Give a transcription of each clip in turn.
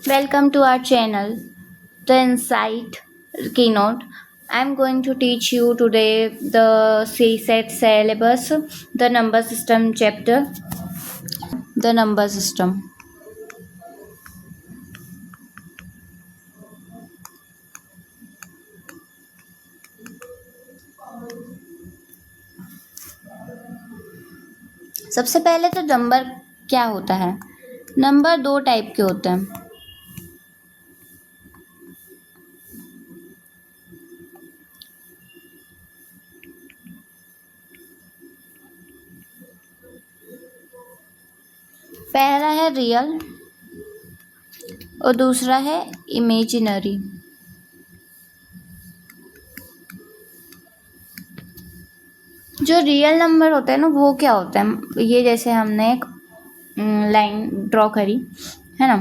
Welcome to our channel, The Insight Keynote. I'm going to teach you today the CSET syllabus, the number system chapter, the number system. सबसे पहले तो number क्या होता है? Number दो type के होते हैं। पहला है रियल और दूसरा है इमेजिनरी। जो रियल नंबर होते हैं ना वो क्या होता है, ये जैसे हमने एक लाइन ड्रॉ करी है ना,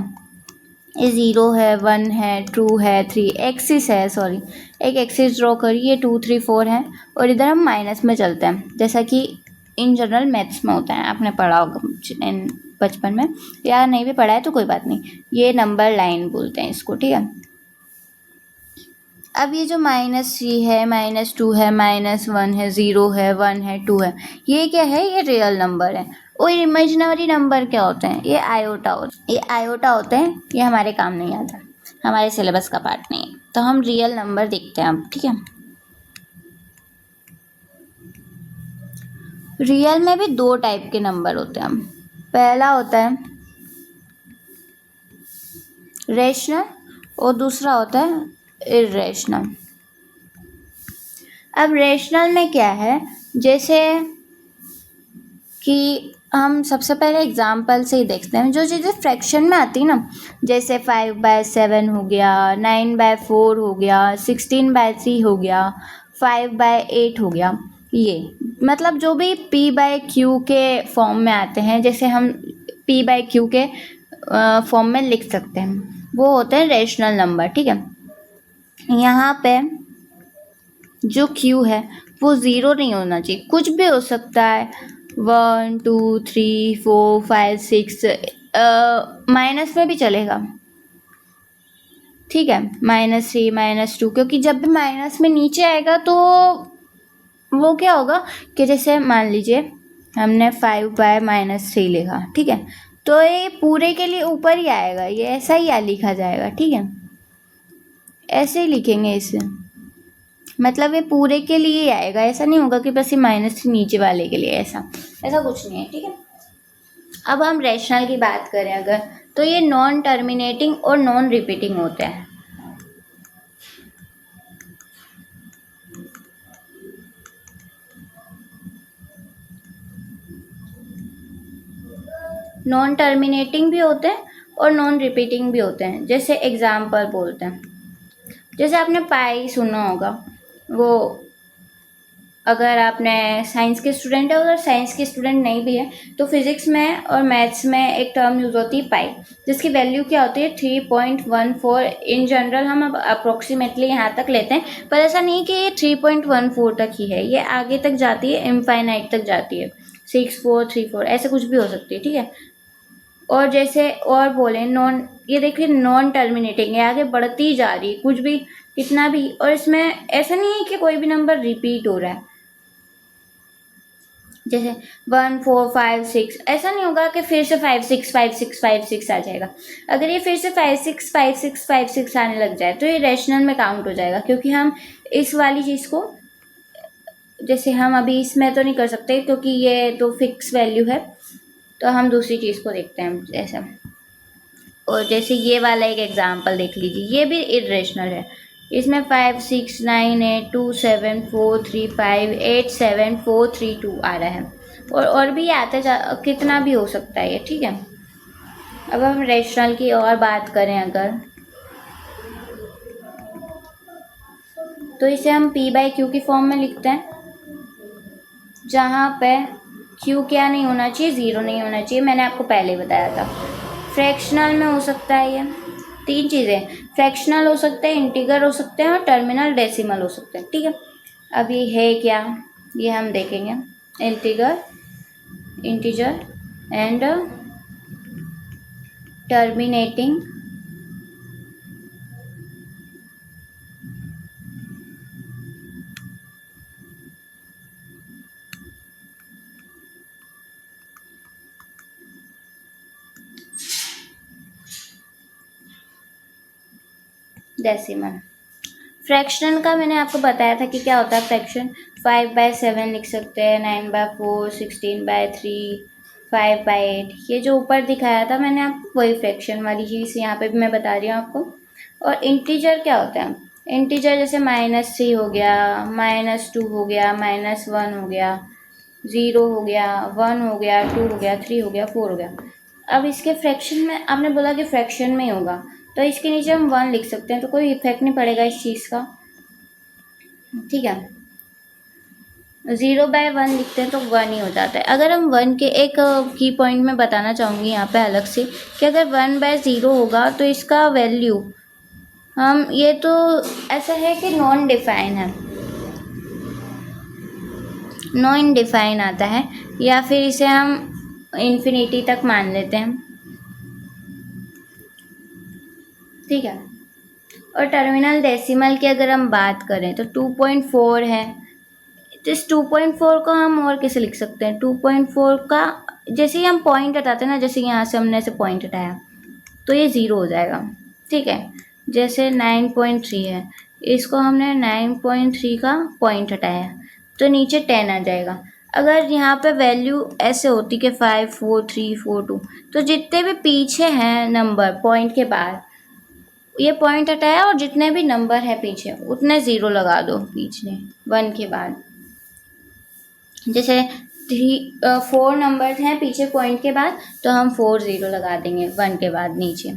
ये 0 है, 1 है, 2 है, 3 एक्सिस है, सॉरी एक एक्सिस ड्रॉ करी, ये 2 3 4 है और इधर हम माइनस में चलते हैं जैसा कि इन जनरल मैथ्स में होता है। आपने पढ़ा होगा बचपन में, या नहीं भी पढ़ा है तो कोई बात नहीं, ये नंबर लाइन बोलते हैं इसको, ठीक है। अब ये जो -3 है, -2 है, -1 है, 0 है, 1 है, 2 है, ये क्या है? ये रियल नंबर है। और इमेजिनरी नंबर क्या होते हैं? ये आयोटा होते हैं, ये हमारे काम नहीं आता, हमारे सिलेबस का पार्ट नहीं है। तो हम रियल नंबर देखते हैं अब, ठीक है। रियल में भी दो टाइप के नंबर होते हैं। पहला होता है रेशनल और दूसरा होता है इरेशनल। अब रेशनल में क्या है, जैसे कि हम सबसे पहले एग्जाम्पल से ही देखते हैं। जो चीज़ें फ्रैक्शन में आती ना, जैसे 5/7 हो गया, 9/4 हो गया, 16/3 हो गया, 5/8 हो गया, ये मतलब जो भी P/Q के फॉर्म में आते हैं, जैसे हम P/Q के फॉर्म में लिख सकते हैं, वो होते हैं रेशनल नंबर, ठीक है। यहाँ पे जो Q है वो 0 नहीं होना चाहिए, कुछ भी हो सकता है, 1 2 3 4 5 6, माइनस में भी चलेगा, ठीक है, -3 -2, क्योंकि जब भी माइनस में नीचे आएगा तो वो क्या होगा कि जैसे मान लीजिए हमने 5/-3 लिखा, ठीक है, तो ये पूरे के लिए ऊपर ही आएगा, ये ऐसा ही लिखा जाएगा, ठीक है, ऐसे ही लिखेंगे इसे, मतलब ये पूरे के लिए ही आएगा, ऐसा नहीं होगा कि बस ये माइनस नीचे वाले के लिए, ऐसा कुछ नहीं है, ठीक है। अब हम रेशनल की बात करें अगर, तो ये नॉन टर्मिनेटिंग और नॉन रिपीटिंग होते हैं। नॉन टर्मिनेटिंग भी होते हैं और नॉन रिपीटिंग भी होते हैं। जैसे एग्जाम्पल बोलते हैं, जैसे आपने पाई सुना होगा, वो अगर आपने साइंस के स्टूडेंट है, अगर साइंस के स्टूडेंट नहीं भी है तो फिजिक्स में और मैथ्स में एक टर्म यूज होती है पाई, जिसकी वैल्यू क्या होती है 3.14। इन जनरल हम अब अप्रोक्सीमेटली यहाँ तक लेते हैं, पर ऐसा नहीं कि ये 3.14 तक ही है, ये आगे तक जाती है, इनफाइनाइट तक जाती है, 6 4 3 4 ऐसे कुछ भी हो सकती है, ठीक है। और जैसे और बोले नॉन, ये देखिए नॉन टर्मिनेटिंग है, आगे बढ़ती जा रही है, कुछ भी कितना भी, और इसमें ऐसा नहीं है कि कोई भी नंबर रिपीट हो रहा है, जैसे 1 4 5 6, ऐसा नहीं होगा कि फिर से 5 6 5 6 5 6 आ जाएगा। अगर ये फिर से 5 6 5 6 5 6 आने लग जाए तो ये रेशनल में काउंट हो जाएगा, क्योंकि हम इस वाली चीज़ को, जैसे हम अभी इसमें तो नहीं कर सकते क्योंकि ये तो फिक्स वैल्यू है, तो हम दूसरी चीज़ को देखते हैं ऐसा। और जैसे ये वाला एक एग्जाम्पल देख लीजिए, ये भी इरेशनल है, इसमें 5 6 9 8 2 7 4 3 5 8 7 4 3 2 आ रहा है, और भी आते कितना भी हो सकता है ये, ठीक है। अब हम रेशनल की और बात करें अगर, तो इसे हम P/Q की फॉर्म में लिखते हैं, जहाँ पे Q क्या नहीं होना चाहिए, 0 नहीं होना चाहिए, मैंने आपको पहले ही बताया था। फ्रैक्शनल में हो सकता है ये तीन चीज़ें, फ्रैक्शनल हो सकते हैं, इंटीगर हो सकते हैं और टर्मिनल डेसिमल हो सकते हैं, ठीक है। अब ये है क्या, ये हम देखेंगे, integer and terminating decimal. Fraction का मैंने आपको बताया था कि क्या होता है फ्रैक्शन। 5/7 लिख सकते हैं, 9/4, 16/3, 5/8। ये जो ऊपर दिखाया था मैंने आपको वही फ्रैक्शन वाली चीज़ यहाँ पे भी मैं बता रही हूँ आपको। और इंटीजर क्या होता है? इंटीजर जैसे -3 हो गया, -2 हो गया, -1 हो गया, 0 हो गया, 1 हो गया, 2 हो गया, 3 हो गया, 4 हो गया। अब इसके फ्रैक्शन में आपने बोला कि फ्रैक्शन में ही होगा, तो इसके नीचे हम 1 लिख सकते हैं, तो कोई इफेक्ट नहीं पड़ेगा इस चीज़ का। ठीक है, 0/1 लिखते हैं तो 1 ही हो जाता है। अगर हम 1 के एक की पॉइंट में बताना चाहूँगी यहाँ पे अलग से कि अगर 1/0 होगा तो इसका वैल्यू हम ये तो ऐसा है कि नॉन डिफाइन है, नॉन डिफाइन आता है, या फिर इसे हम इन्फिनिटी तक मान लेते हैं। ठीक है, और टर्मिनल डेसिमल की अगर हम बात करें तो 2.4 है। तो इस 2.4 को हम और कैसे लिख सकते हैं? 2.4 का जैसे ही हम पॉइंट हटाते हैं ना, जैसे यहाँ से हमने ऐसे पॉइंट हटाया तो ये 0 हो जाएगा। ठीक है, जैसे 9.3 है, इसको हमने 9.3 का पॉइंट हटाया तो नीचे 10 आ जाएगा। अगर यहाँ पे वैल्यू ऐसे होती कि 5, 4, 3, 4, 2, तो जितने भी पीछे हैं नंबर पॉइंट के बाद, ये पॉइंट हटाया और जितने भी नंबर है पीछे उतने 0 लगा दो पीछे 1 के बाद। जैसे 4 नंबर हैं पीछे पॉइंट के बाद, तो हम 4 0 लगा देंगे 1 के बाद नीचे।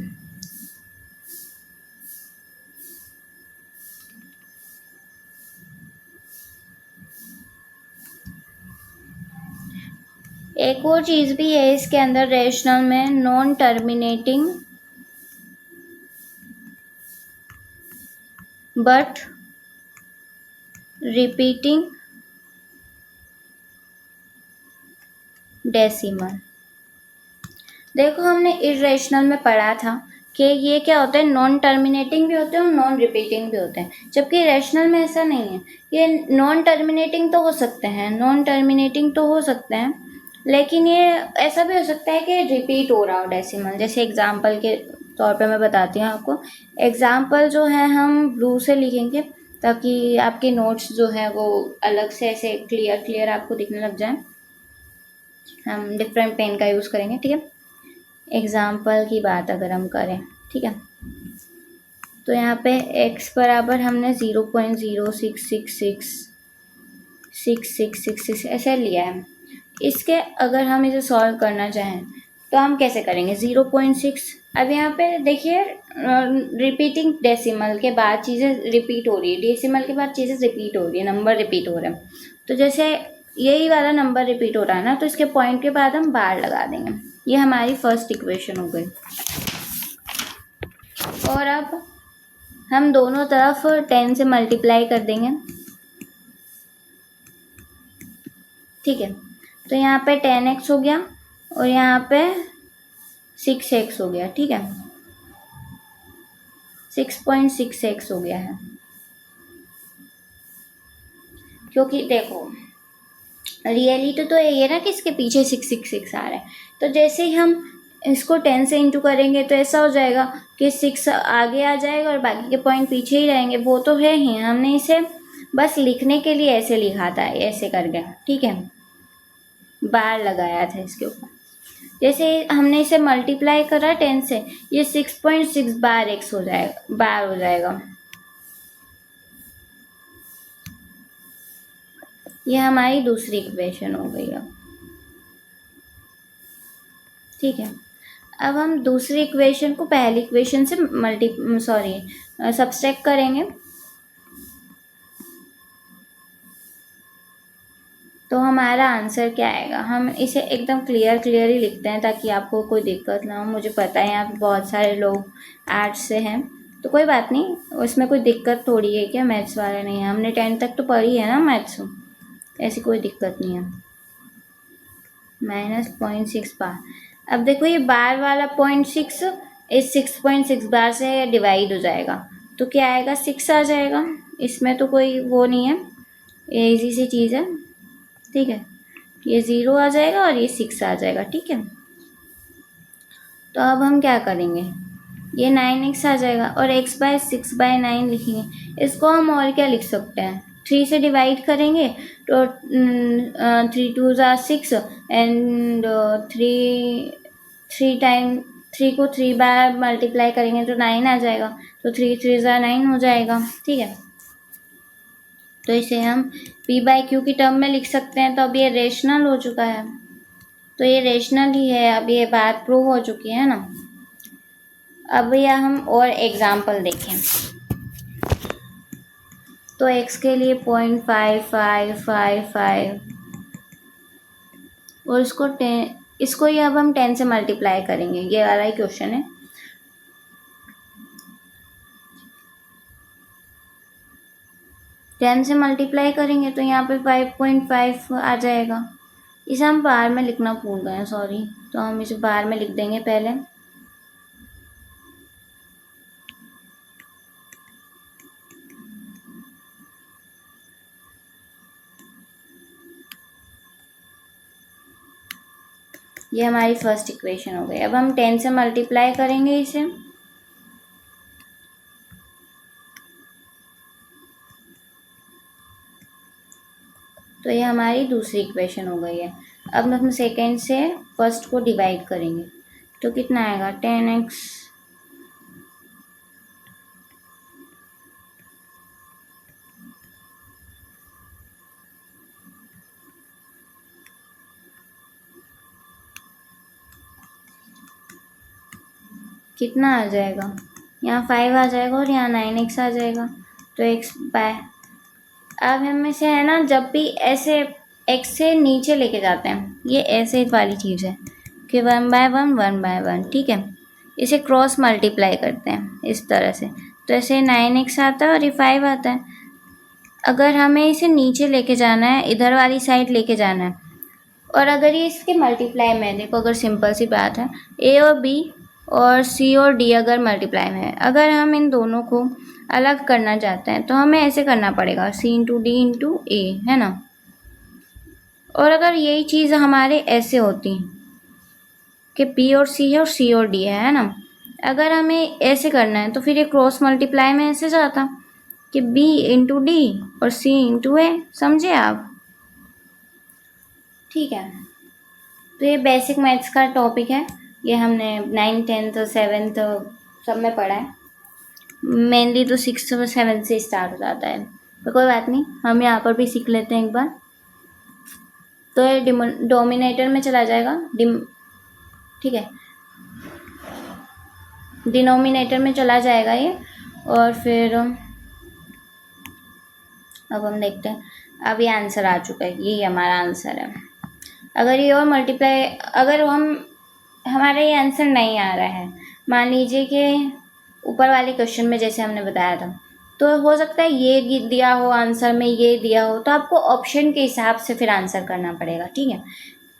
एक और चीज़ भी है इसके अंदर रेशनल में, non terminating but repeating decimal. देखो हमने इरेशनल में पढ़ा था कि ये क्या होता है, नॉन टर्मिनेटिंग भी होते हैं और नॉन रिपीटिंग भी होते हैं, जबकि रेशनल में ऐसा नहीं है। ये नॉन टर्मिनेटिंग तो हो सकते हैं, नॉन टर्मिनेटिंग तो हो सकते हैं, लेकिन ये ऐसा भी हो सकता है कि रिपीट हो रहा हो डेसिमल। जैसे एग्जाम्पल के तौर पे मैं बताती हूँ आपको। एग्जाम्पल जो है हम ब्लू से लिखेंगे ताकि आपके नोट्स जो है वो अलग से ऐसे क्लियर क्लियर आपको दिखने लग जाए। हम डिफरेंट पेन का यूज़ करेंगे। ठीक है, एग्जाम्पल की बात अगर हम करें, ठीक है, तो यहाँ पे x बराबर हमने 0.06666666 ऐसे लिया है। इसके अगर हम इसे सॉल्व करना चाहें तो हम कैसे करेंगे? 0.6। अब यहाँ पे देखिए रिपीटिंग डेसिमल के बाद चीज़ें रिपीट हो रही है, डेसिमल के बाद चीज़ें रिपीट हो रही है, नंबर रिपीट हो रहे हैं। तो जैसे यही वाला नंबर रिपीट हो रहा है ना, तो इसके पॉइंट के बाद हम बार लगा देंगे। ये हमारी फर्स्ट इक्वेशन हो गई। और अब हम दोनों तरफ 10 से मल्टीप्लाई कर देंगे। ठीक है, तो यहाँ पे 10x हो गया और यहाँ पे 6x हो गया। ठीक है, 6.6x हो गया है, क्योंकि देखो रियलिटी तो यही है ना कि इसके पीछे 666 आ रहा है। तो जैसे ही हम इसको 10 से इंटू करेंगे तो ऐसा हो जाएगा कि 6 आगे आ जाएगा और बाकी के पॉइंट पीछे ही रहेंगे। वो तो है ही, हमने इसे बस लिखने के लिए ऐसे लिखा था, ऐसे करके। ठीक है, बार लगाया था इसके ऊपर। जैसे हमने इसे मल्टीप्लाई करा 10 से, ये 6.6 बार x हो जाएगा, बार हो जाएगा। ये हमारी दूसरी इक्वेशन हो गई अब। ठीक है, अब हम दूसरी इक्वेशन को पहली इक्वेशन से सब्सट्रैक्ट करेंगे, तो हमारा आंसर क्या आएगा? हम इसे एकदम क्लियर ही लिखते हैं ताकि आपको कोई दिक्कत ना हो। मुझे पता है यहाँ पे बहुत सारे लोग आर्ट्स से हैं, तो कोई बात नहीं, उसमें कोई दिक्कत थोड़ी है क्या, मैथ्स वाला नहीं है। हमने 10 तक तो पढ़ी है ना मैथ्स, ऐसी कोई दिक्कत नहीं है। -0.6 बार। अब देखो ये बार वाला 0.6 इस 6.6 बार से डिवाइड हो जाएगा, तो क्या आएगा? 6 आ जाएगा। इसमें तो कोई वो नहीं है, ये इजी सी चीज़ है। ठीक है, ये 0 आ जाएगा और ये 6 आ जाएगा। ठीक है, तो अब हम क्या करेंगे? ये 9x आ जाएगा और x/6/9 लिखेंगे। इसको हम और क्या लिख सकते हैं, 3 से डिवाइड करेंगे तो 3 2 ज़ा 6 एंड 3 को 3 बार मल्टीप्लाई करेंगे तो 9 आ जाएगा, तो 3 3 ज़ा 9 हो जाएगा। ठीक है, तो इसे हम p/q की टर्म में लिख सकते हैं। तो अब ये रेशनल हो चुका है, तो ये रेशनल ही है, अब ये बात प्रूव हो चुकी है ना। अब यह हम और एग्जाम्पल देखें। तो x के लिए 0.5555 और इसको ये अब हम 10 से मल्टीप्लाई करेंगे, ये वाला ही क्वेश्चन है। टेन से मल्टीप्लाई करेंगे तो यहाँ पे 5.5 आ जाएगा। इसे हम बार में लिखना भूल गए हैं, सॉरी, तो हम इसे बार में लिख देंगे पहले। ये हमारी फर्स्ट इक्वेशन हो गई। अब हम 10 से मल्टीप्लाई करेंगे इसे, तो ये हमारी दूसरी इक्वेशन हो गई है। अब हम सेकेंड से फर्स्ट को डिवाइड करेंगे तो कितना आएगा, 10x कितना आ जाएगा, यहाँ 5 आ जाएगा और यहाँ 9x आ जाएगा, तो x/। अब हम इसे है ना, जब भी ऐसे x से नीचे लेके जाते हैं, ये ऐसे एक वाली चीज़ है कि 1/1 1/1, ठीक है। इसे क्रॉस मल्टीप्लाई करते हैं इस तरह से, तो ऐसे 9x आता है और ये 5 आता है। अगर हमें इसे नीचे लेके जाना है, इधर वाली साइड लेके जाना है, और अगर ये इसके मल्टीप्लाई में, देखो अगर सिंपल सी बात है, a और b और c और d अगर मल्टीप्लाई में है, अगर हम इन दोनों को अलग करना चाहते हैं तो हमें ऐसे करना पड़ेगा, c इंटू डी इंटू ए, है ना। और अगर यही चीज़ हमारे ऐसे होती कि p और c है और c और d है ना, अगर हमें ऐसे करना है तो फिर ये क्रॉस मल्टीप्लाई में ऐसे जाता कि b इंटू डी और c इंटू ए, समझे आप। ठीक है, तो ये बेसिक मैथ्स का टॉपिक है, ये हमने 9th 10th 7th सब में पढ़ा है। मेनली तो 6th और 7th से स्टार्ट हो जाता है, तो कोई बात नहीं, हम यहाँ पर भी सीख लेते हैं एक बार। तो ये डोमिनेटर में चला जाएगा, ठीक है, डिनोमिनेटर में चला जाएगा ये, और फिर अब हम देखते हैं। अब ये आंसर आ चुका है, यही हमारा आंसर है। अगर ये और मल्टीप्लाई, अगर हमारा ये आंसर नहीं आ रहा है, मान लीजिए कि ऊपर वाले क्वेश्चन में जैसे हमने बताया था, तो हो सकता है ये दिया हो आंसर में, ये दिया हो, तो आपको ऑप्शन के हिसाब से फिर आंसर करना पड़ेगा, ठीक है।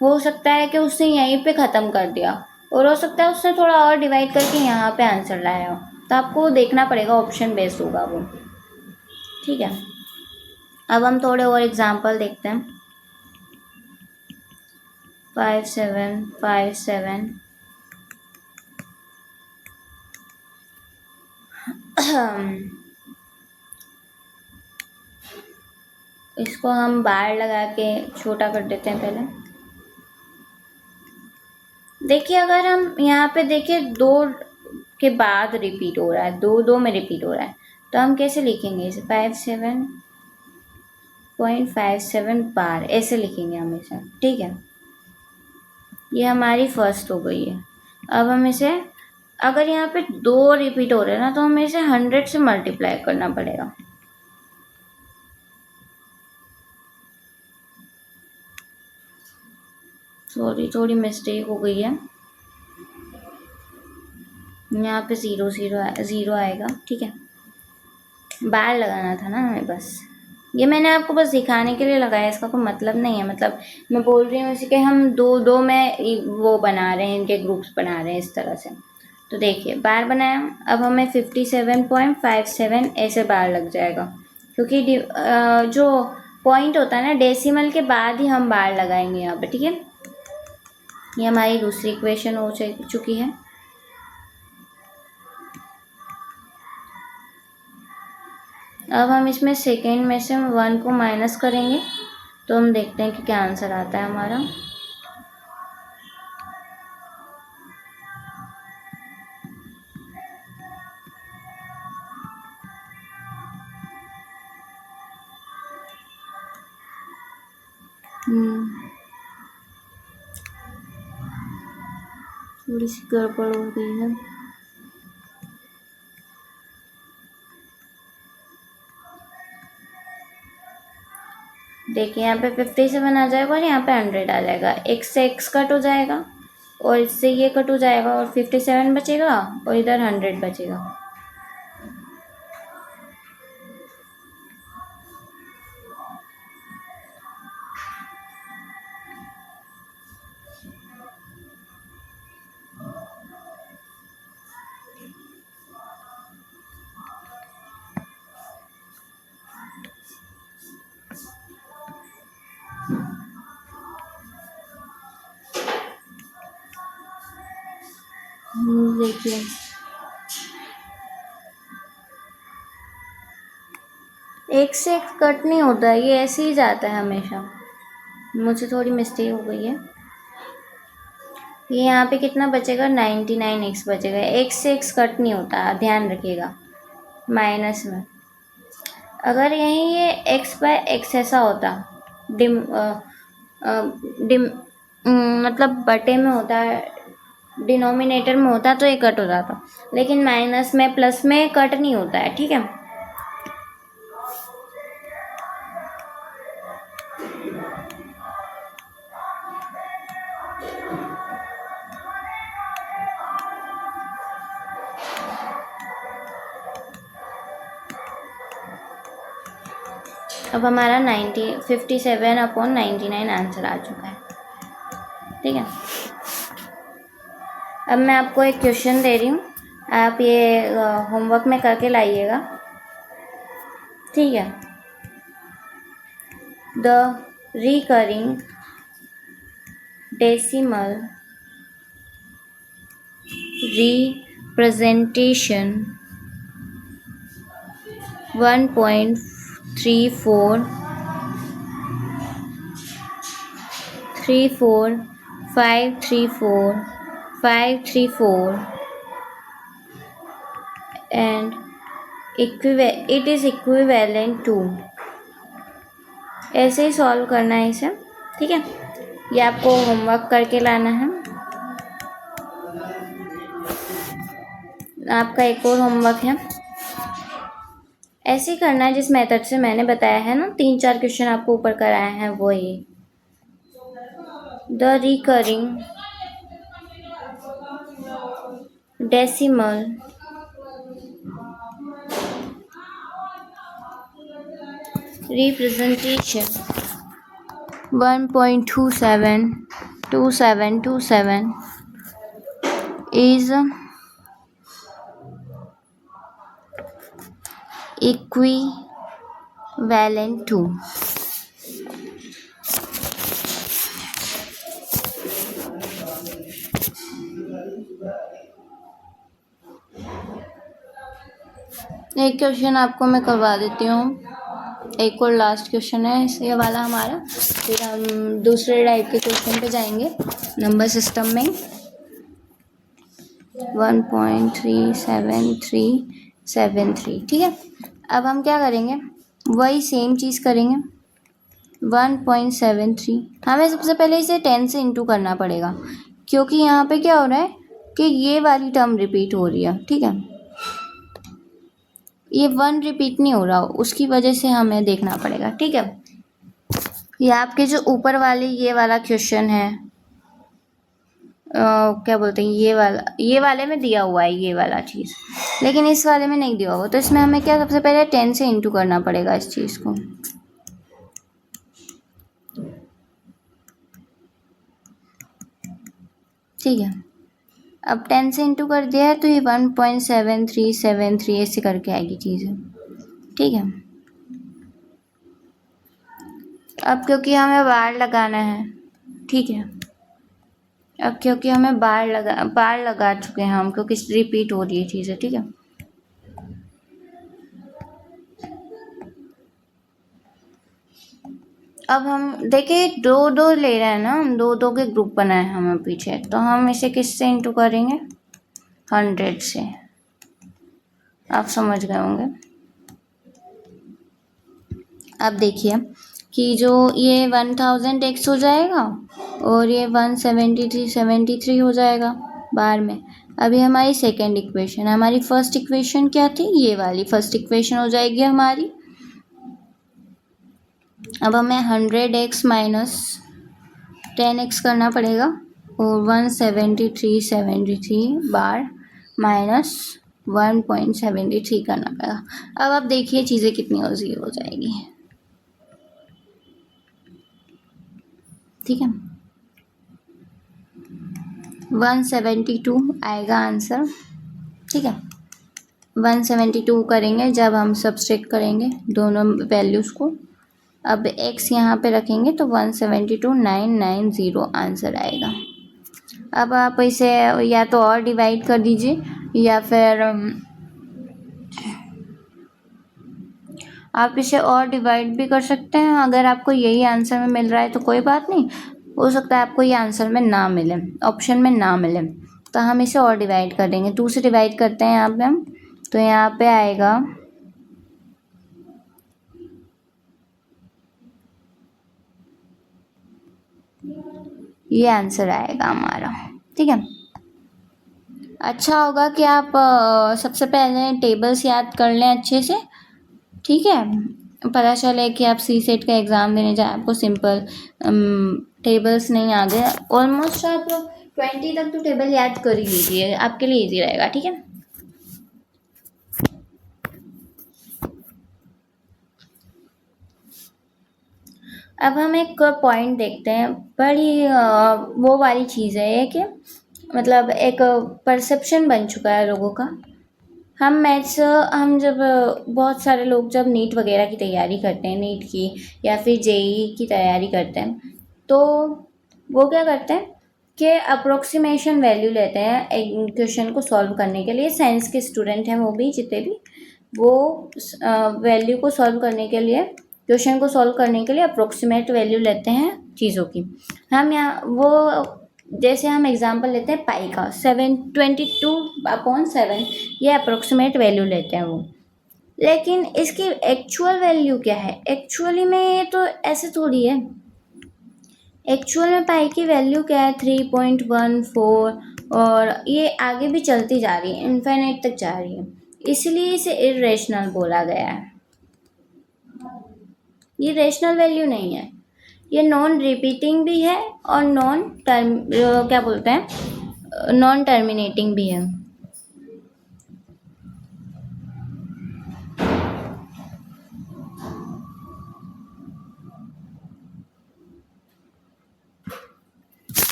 हो सकता है कि उसने यहीं पे ख़त्म कर दिया, और हो सकता है उसने थोड़ा और डिवाइड करके यहाँ पे आंसर लाया हो, तो आपको देखना पड़ेगा, ऑप्शन बेस्ड होगा वो, ठीक है। अब हम थोड़े और एग्जाम्पल देखते हैं। 5 7 5 7 इसको हम बार लगा के छोटा कर देते हैं पहले। देखिए अगर हम यहाँ पे देखिए 2 के बाद रिपीट हो रहा है, 2 2 में रिपीट हो रहा है, तो हम कैसे लिखेंगे इसे, 57.57 बार ऐसे लिखेंगे हम इसे, ठीक है। ये हमारी फर्स्ट हो गई है। अब हम इसे, अगर यहाँ पे 2 रिपीट हो रहे हैं ना, तो हमें इसे 100 से मल्टीप्लाई करना पड़ेगा। सॉरी, थोड़ी मिस्टेक हो गई है, यहाँ पे 0 आएगा, ठीक है। बार लगाना था ना हमें, बस ये मैंने आपको बस दिखाने के लिए लगाया, इसका कोई मतलब नहीं है। मतलब मैं बोल रही हूँ इसे कि हम 2 2 में वो बना रहे हैं, इनके ग्रुप्स बना रहे हैं इस तरह से। तो देखिए बार बनाया, अब हमें 57.57 ऐसे बार लग जाएगा, क्योंकि जो पॉइंट होता है ना, डेसिमल के बाद ही हम बार लगाएंगे यहाँ पे, ठीक है। ये हमारी दूसरी इक्वेशन हो चुकी है। अब हम इसमें सेकेंड में से 1 को माइनस करेंगे तो हम देखते हैं कि क्या आंसर आता है हमारा। थोड़ी सी गड़बड़ हो गई है। देखिए यहाँ पे 57 आ जाएगा और यहाँ पे 100 आ जाएगा। x से x कट हो जाएगा और इससे ये कट हो जाएगा और 57 बचेगा और इधर 100 बचेगा। देखिए एक से एक कट नहीं होता है, ये ऐसे ही जाता है हमेशा। मुझसे थोड़ी मिस्टेक हो गई है। ये यहाँ पे कितना बचेगा, 99x बचेगा। एक से एक कट नहीं होता, ध्यान रखिएगा। माइनस में अगर यहीं ये x बाय x ऐसा होता, डिम डिम मतलब बटे में होता है, डिनोमिनेटर में होता तो ये कट हो जाता, लेकिन माइनस में प्लस में कट नहीं होता है। ठीक है, अब हमारा 57/99 आंसर आ चुका है। ठीक है, अब मैं आपको एक क्वेश्चन दे रही हूँ, आप ये होमवर्क में करके लाइएगा। ठीक है, the recurring decimal representation 1.34 534 and it is equivalent to, ऐसे ही सॉल्व करना है इसे। ठीक है, ये आपको होमवर्क करके लाना है। आपका एक और होमवर्क है, ऐसे ही करना है जिस मेथड से मैंने बताया है ना, 3-4 क्वेश्चन आपको ऊपर कराए हैं वो ही। The recurring decimal representation 1.272727 is equivalent to, एक क्वेश्चन आपको मैं करवा देती हूँ, एक और लास्ट क्वेश्चन है ये वाला हमारा, फिर हम दूसरे टाइप के क्वेश्चन पे जाएंगे नंबर सिस्टम में। 1.37373। ठीक है, अब हम क्या करेंगे, वही सेम चीज़ करेंगे। 1.73 हमें सबसे पहले इसे 10 से इंटू करना पड़ेगा, क्योंकि यहाँ पे क्या हो रहा है कि ये वाली टर्म रिपीट हो रही है। ठीक है, ये 1 रिपीट नहीं हो रहा, उसकी वजह से हमें देखना पड़ेगा। ठीक है, ये आपके जो ऊपर वाले ये वाला क्वेश्चन है, क्या बोलते हैं, ये वाले में दिया हुआ है ये वाला चीज़, लेकिन इस वाले में नहीं दिया हुआ, तो इसमें हमें क्या सबसे पहले 10 से इंटू करना पड़ेगा इस चीज़ को। ठीक है, अब 10 से इंटू कर दिया है तो ये 1.7373 ऐसे करके आएगी चीज़ें। ठीक है, अब क्योंकि हमें बार लगाना है, ठीक है, अब क्योंकि हमें बार लगा चुके हैं हम, क्योंकि रिपीट हो रही है चीज़ें। ठीक है, अब हम देखिए 2-2 ले रहे हैं ना, हम 2-2 के ग्रुप बनाए हैं हमें पीछे, तो हम इसे किससे इंटू करेंगे? 100 से। आप समझ गए होंगे। अब देखिए कि जो ये 1000x हो जाएगा और ये 173 हो जाएगा बार में। अभी हमारी सेकेंड इक्वेशन, हमारी फर्स्ट इक्वेशन क्या थी? ये वाली फर्स्ट इक्वेशन हो जाएगी हमारी। अब हमें 100x माइनस 10x करना पड़ेगा और 173 बार माइनस 1.73 करना पड़ेगा। अब आप देखिए चीज़ें कितनी ईजी हो जाएगी। ठीक है, 172 आएगा आंसर। ठीक है, 172 करेंगे जब हम सब्सट्रैक्ट करेंगे दोनों वैल्यूज़ को। अब x यहाँ पे रखेंगे तो 172,990 आंसर आएगा। अब आप इसे या तो और डिवाइड कर दीजिए या फिर आप इसे और डिवाइड भी कर सकते हैं। अगर आपको यही आंसर में मिल रहा है तो कोई बात नहीं, हो सकता है आपको ये आंसर में ना मिले, ऑप्शन में ना मिले, तो हम इसे और डिवाइड कर देंगे। 2 से डिवाइड करते हैं यहाँ पे हम, तो यहाँ पे आएगा ये आंसर आएगा हमारा। ठीक है, अच्छा होगा कि आप सबसे पहले टेबल्स याद कर लें अच्छे से। ठीक है, पता चले कि आप सी सेट का एग्ज़ाम देने जाए आपको सिंपल टेबल्स नहीं आ गए। ऑलमोस्ट आप 20 तक तो टेबल याद कर ही लीजिए, आपके लिए इजी रहेगा। ठीक है, अब हम एक पॉइंट देखते हैं, बड़ी वो वाली चीज़ है ये कि मतलब एक परसेप्शन बन चुका है लोगों का। हम मैथ्स हम जब बहुत सारे लोग जब नीट वगैरह की तैयारी करते हैं, नीट की या फिर जेई की तैयारी करते हैं, तो वो क्या करते हैं कि अप्रोक्सीमेशन वैल्यू लेते हैं एक क्वेश्चन को सॉल्व करने के लिए। साइंस के स्टूडेंट हैं वो भी, जितने भी, वो वैल्यू को सॉल्व करने के लिए, क्वेश्चन को सॉल्व करने के लिए अप्रोक्सीमेट वैल्यू लेते हैं चीज़ों की। हम यहाँ वो जैसे हम एग्जांपल लेते हैं पाई का 722/7, ये अप्रोक्सीमेट वैल्यू लेते हैं वो। लेकिन इसकी एक्चुअल वैल्यू क्या है? एक्चुअली में ये तो ऐसे थोड़ी है। एक्चुअल में पाई की वैल्यू क्या है? 3.14, और ये आगे भी चलती जा रही है, इनफाइनाइट तक जा रही है, इसलिए इसे इरेशनल बोला गया है। ये रेशनल वैल्यू नहीं है, ये नॉन रिपीटिंग भी है और नॉन टर्म क्या बोलते हैं, नॉन टर्मिनेटिंग भी है।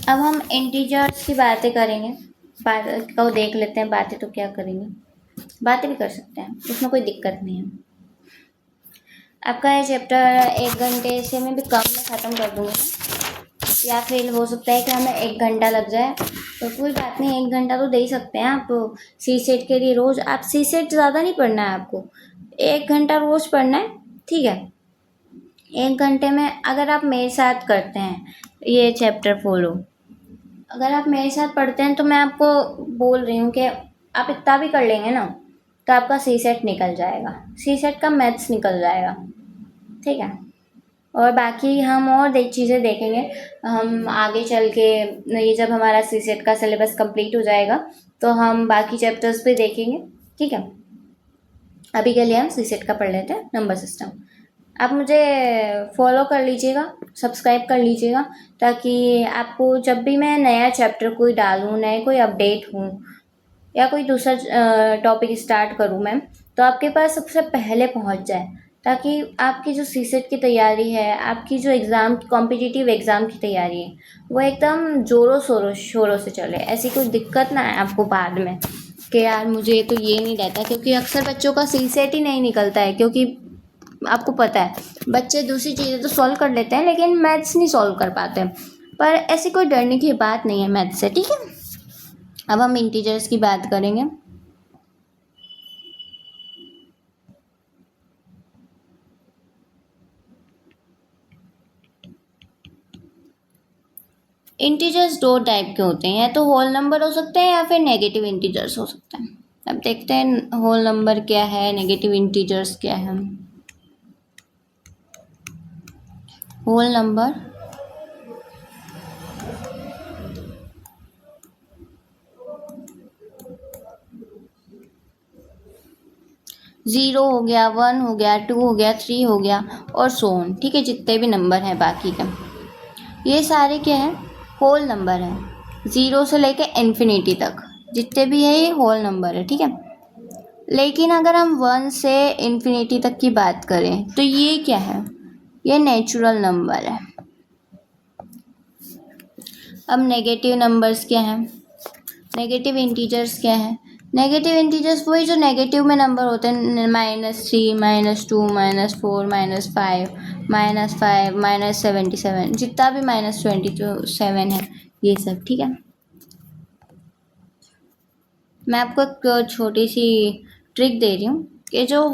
अब हम इंटीजर्स की बातें करेंगे, बात को देख लेते हैं। बातें तो क्या करेंगे, बातें भी कर सकते हैं, उसमें कोई दिक्कत नहीं है। आपका ये चैप्टर 1 घंटे से मैं भी कम में ख़त्म कर दूँगी, या फिर हो सकता है कि हमें 1 घंटा लग जाए, तो कोई बात नहीं, 1 घंटा तो दे ही सकते हैं आप सी सेट के लिए। रोज़ आप सी सेट ज़्यादा नहीं पढ़ना है आपको, 1 घंटा रोज़ पढ़ना है। ठीक है, 1 घंटे में अगर आप मेरे साथ करते हैं ये चैप्टर फॉलो, अगर आप मेरे साथ पढ़ते हैं, तो मैं आपको बोल रही हूँ कि आप इतना भी कर लेंगे ना, तो आपका सी सेट निकल जाएगा, सी सेट का मैथ्स निकल जाएगा। ठीक है, और बाकी हम और चीज़ें देखेंगे हम आगे चल के। ये जब हमारा सी सेट का सिलेबस कंप्लीट हो जाएगा तो हम बाकी चैप्टर्स भी देखेंगे। ठीक है, अभी के लिए हम सी सेट का पढ़ लेते हैं, नंबर सिस्टम। आप मुझे फॉलो कर लीजिएगा, सब्सक्राइब कर लीजिएगा, ताकि आपको जब भी मैं नया चैप्टर कोई डालूँ, नए कोई अपडेट हूँ या कोई दूसरा टॉपिक स्टार्ट करूँ मैं, तो आपके पास सबसे पहले पहुँच जाए, ताकि आपकी जो सी सेट की तैयारी है, आपकी जो एग्ज़ाम कॉम्पिटिटिव एग्ज़ाम की तैयारी है, वो एकदम ज़ोरों शोरों से चले। ऐसी कोई दिक्कत ना आए आपको बाद में कि यार मुझे तो ये नहीं रहता, क्योंकि अक्सर बच्चों का सी सेट ही नहीं निकलता है। क्योंकि आपको पता है बच्चे दूसरी चीज़ें तो सॉल्व कर लेते हैं, लेकिन मैथ्स नहीं सॉल्व कर पाते। पर ऐसी कोई डरने की बात नहीं है मैथ्स से। ठीक है, अब हम इंटीजर्स की बात करेंगे। इंटीजर्स दो टाइप के होते हैं, या तो होल नंबर हो सकते हैं या फिर नेगेटिव इंटीजर्स हो सकते हैं। अब देखते हैं होल नंबर क्या है, नेगेटिव इंटीजर्स क्या है। होल नंबर ज़ीरो हो गया, 1 हो गया, 2 हो गया, 3 हो गया और सो ऑन, ठीक है, जितने भी नंबर हैं बाकी के, ये सारे क्या है, होल नंबर है। ज़ीरो से लेके इन्फिनिटी तक जितने भी है ये होल नंबर है, ठीक है। लेकिन अगर हम 1 से इन्फिनिटी तक की बात करें तो ये क्या है, ये नेचुरल नंबर है। अब नेगेटिव नंबर्स क्या हैं, नेगेटिव इंटीजर्स क्या है। नेगेटिव इंटीजर्स वही जो नेगेटिव में नंबर होते हैं, -3, -2, -4, -5, -5, -77, जितना भी -27 है ये सब, ठीक है। मैं आपको एक छोटी सी ट्रिक दे रही हूँ कि जो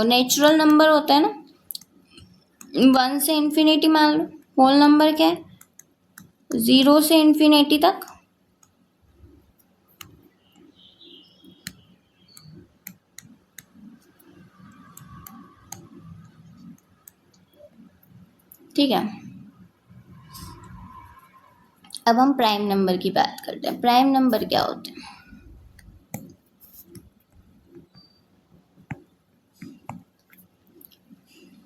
नेचुरल नंबर होता है ना, 1 से इन्फिनिटी मान लो, होल नंबर क्या है, 0 से इन्फिनिटी तक, ठीक है। अब हम प्राइम नंबर की बात करते हैं। प्राइम नंबर क्या होते हैं,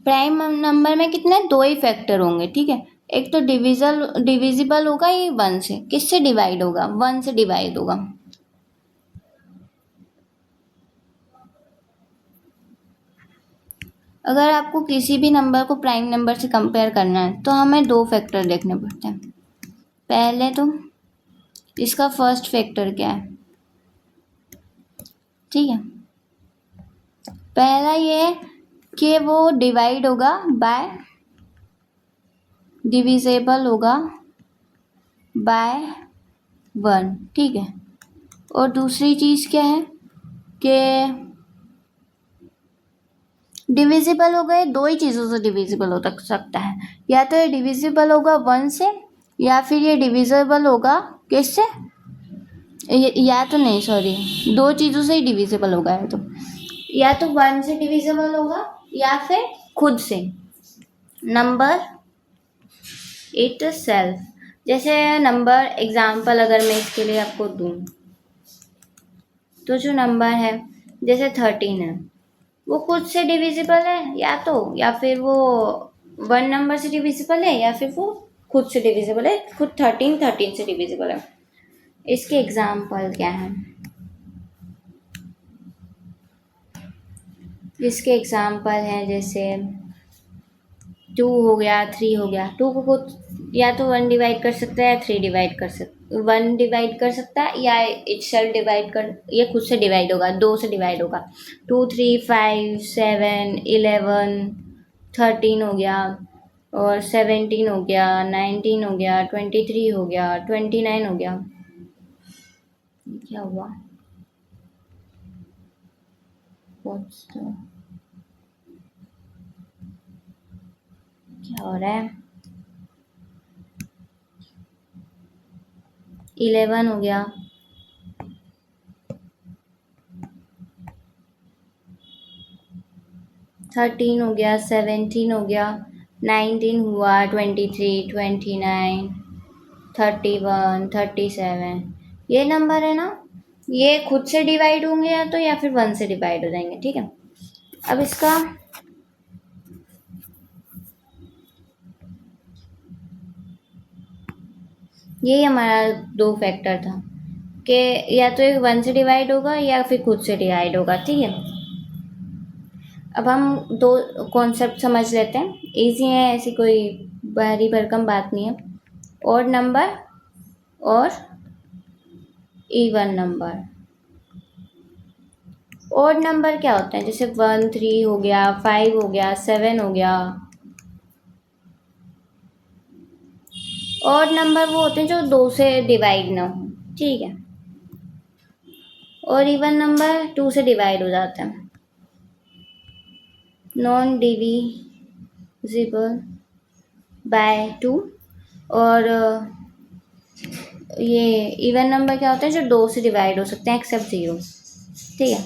प्राइम नंबर में कितने, दो ही फैक्टर होंगे, ठीक है। एक तो डिविजिबल होगा ये 1 से, किससे डिवाइड होगा, 1 से डिवाइड होगा। अगर आपको किसी भी नंबर को प्राइम नंबर से कंपेयर करना है तो हमें दो फैक्टर देखने पड़ते हैं। पहले तो इसका फर्स्ट फैक्टर क्या है, ठीक है। पहला ये है कि वो डिवाइड होगा बाय, डिविजिबल होगा बाय 1, ठीक है। और दूसरी चीज़ क्या है कि डिविजिबल हो गए, दो ही चीज़ों से डिविजिबल हो सकता है, या तो ये डिविजिबल होगा 1 से, या फिर ये डिविजिबल होगा किससे, या तो नहीं, सॉरी, दो चीज़ों से ही डिविजिबल होगा, है तो या तो 1 से डिविजिबल होगा या फिर खुद से नंबर इट सेल्फ। जैसे नंबर एग्जाम्पल अगर मैं इसके लिए आपको दूं, तो जो नंबर है जैसे 13 है, वो खुद से डिविजिबल है या तो, या फिर वो 1 नंबर से डिविजिबल है, या फिर वो खुद से डिविजिबल है, खुद 13 से डिविजिबल है। इसके एग्जाम्पल क्या है, इसके एग्जाम्पल हैं जैसे 2 हो गया, 3 हो गया। 2 को खुद या तो 1 डिवाइड कर सकता है या 3 डिवाइड कर सकता, 1 डिवाइड कर सकता है या इट सेल्फ डिवाइड कर, ये खुद से डिवाइड होगा, 2 से डिवाइड होगा। 2, 3, 5, 7, 11, 13 हो गया, और 17 हो गया, 19 हो गया, 23 हो गया, 29 हो गया। क्या हुआ, क्या हो रहा है, 11 हो गया, 13 हो गया, 17 हो गया, 19 हुआ, 23, 29, 31, 37, ये नंबर है ना, ये खुद से डिवाइड होंगे या तो, या फिर 1 से डिवाइड हो जाएंगे, ठीक है। अब इसका यही हमारा दो फैक्टर था कि या तो एक 1 से डिवाइड होगा या फिर खुद से डिवाइड होगा, ठीक है। अब हम दो कॉन्सेप्ट समझ लेते हैं, इजी है, ऐसी कोई भारी भरकम बात नहीं है। ऑड नंबर और इवन नंबर। ऑड नंबर क्या होता है, जैसे 1, 3 हो गया, 5 हो गया, 7 हो गया। ऑड नंबर वो होते हैं जो 2 से डिवाइड ना हो, ठीक है। और इवन नंबर 2 से डिवाइड हो जाता है, नॉन डिविजिबल बाय 2, और ये इवन नंबर क्या होते हैं जो 2 से डिवाइड हो सकते हैं एक्सेप्ट 0। ठीक है,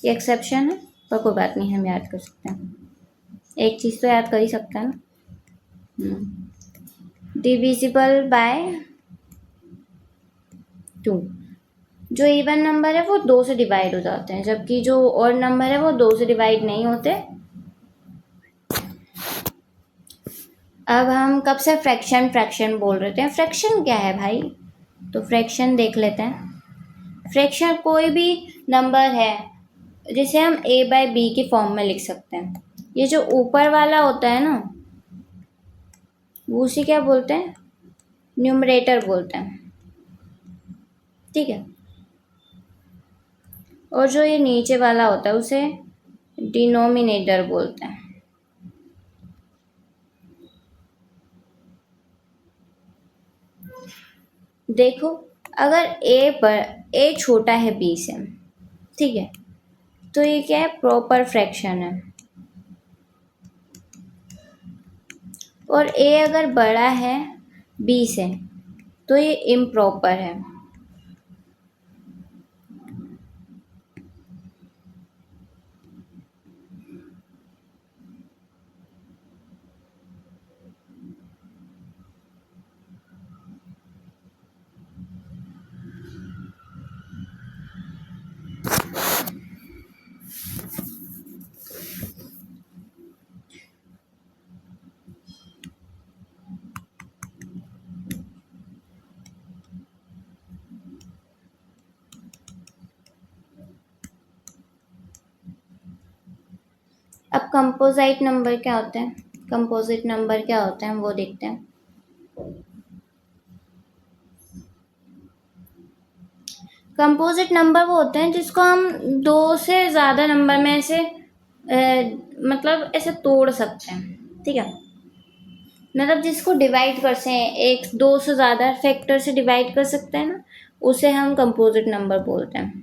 ये एक्सेप्शन है पर कोई बात नहीं, हम याद कर सकते हैं। एक चीज़ तो याद कर ही सकते हैं ना। Divisible by 2। जो इवन नंबर है वो 2 से डिवाइड हो जाते हैं, जबकि जो ऑड नंबर है वो 2 से डिवाइड नहीं होते। अब हम कब से फ्रैक्शन फ्रैक्शन बोल रहे थे, फ्रैक्शन क्या है भाई? तो फ्रैक्शन देख लेते हैं। फ्रैक्शन कोई भी नंबर है जिसे हम a बाय बी के फॉर्म में लिख सकते हैं। ये जो ऊपर वाला होता है ना, वो उसे क्या बोलते हैं? न्यूमरेटर बोलते हैं। ठीक है, और जो ये नीचे वाला होता है उसे डिनोमिनेटर बोलते हैं। देखो, अगर a छोटा है b से, ठीक है, तो ये क्या है? प्रॉपर फ्रैक्शन है। और a अगर बड़ा है b से तो ये इम्प्रॉपर है। अब कंपोजिट नंबर क्या होते हैं? कंपोजिट नंबर क्या होते हैं वो देखते हैं। कंपोजिट नंबर वो होते हैं जिसको हम 2 से ज़्यादा नंबर में ऐसे मतलब ऐसे तोड़ सकते हैं। ठीक है, मतलब जिसको डिवाइड कर से एक 2 से ज़्यादा फैक्टर से डिवाइड कर सकते हैं ना, उसे हम कंपोजिट नंबर बोलते हैं।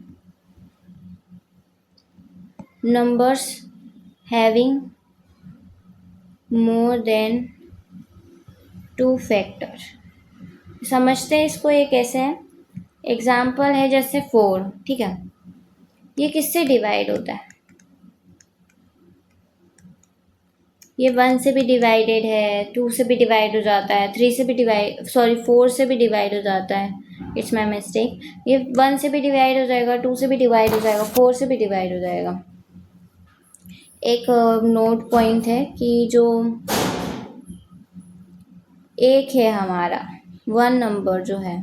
Numbers having more than 2 factor, समझते हैं इसको। ये कैसे है? एग्जाम्पल है जैसे 4। ठीक है, ये किससे डिवाइड होता है? ये 1 से भी डिवाइडेड है, 2 से भी डिवाइड हो जाता है, 3 से भी डिवाइड, सॉरी 4 से भी डिवाइड हो जाता है। It's my mistake. ये 1 से भी डिवाइड हो जाएगा, 2 से भी डिवाइड हो जाएगा, 4 से भी डिवाइड हो जाएगा। एक नोट पॉइंट है कि जो एक है हमारा 1 नंबर जो है,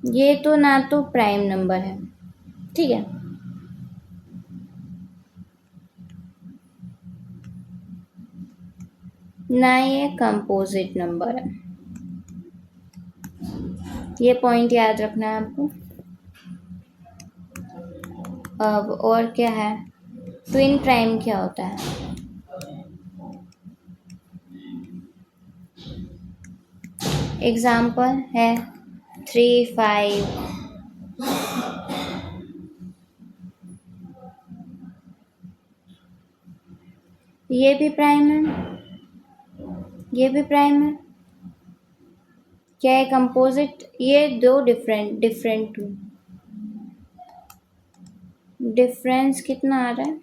ये तो ना तो प्राइम नंबर है, ठीक है, ना ये कंपोजिट नंबर है। ये पॉइंट याद रखना है आपको। अब और क्या है? ट्विन प्राइम क्या होता है? एग्जाम्पल है 3, 5। ये भी प्राइम है, ये भी प्राइम है। क्या है कंपोजिट? ये दो डिफरेंट डिफरेंट डिफरेंस कितना आ रहा है?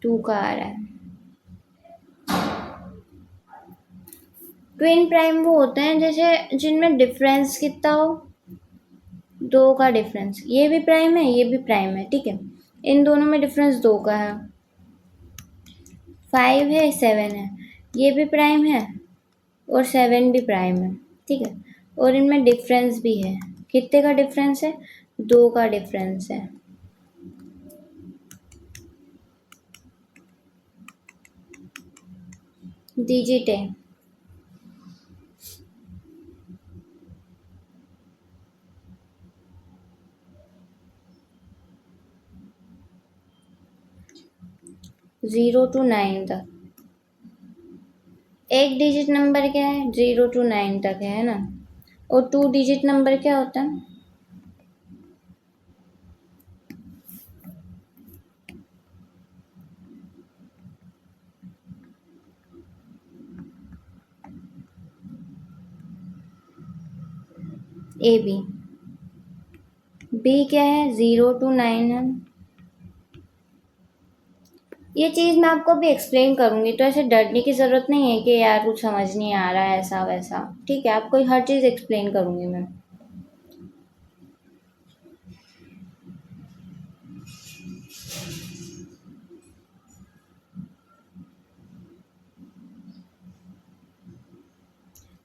2 का आ रहा है। ट्विन प्राइम वो होते हैं जैसे जिनमें डिफरेंस कितना हो? 2 का डिफरेंस। ये भी प्राइम है, ये भी प्राइम है, ठीक है, इन दोनों में डिफरेंस 2 का है। 5 है, 7 है, ये भी प्राइम है और 7 भी प्राइम है, ठीक है, और इनमें डिफरेंस भी है। कितने का डिफरेंस है? 2 का डिफरेंस है। डिजिट है। 0 to 9 तक। एक डिजिट नंबर क्या है? 0 to 9 तक है ना। और 2 डिजिट नंबर क्या होता है? ए बी क्या है 0 to 9 है। ये चीज़ मैं आपको भी एक्सप्लेन करूँगी, तो ऐसे डरने की ज़रूरत नहीं है कि यार कुछ समझ नहीं आ रहा है ऐसा वैसा, ठीक है, आपको हर चीज़ एक्सप्लेन करूँगी मैं।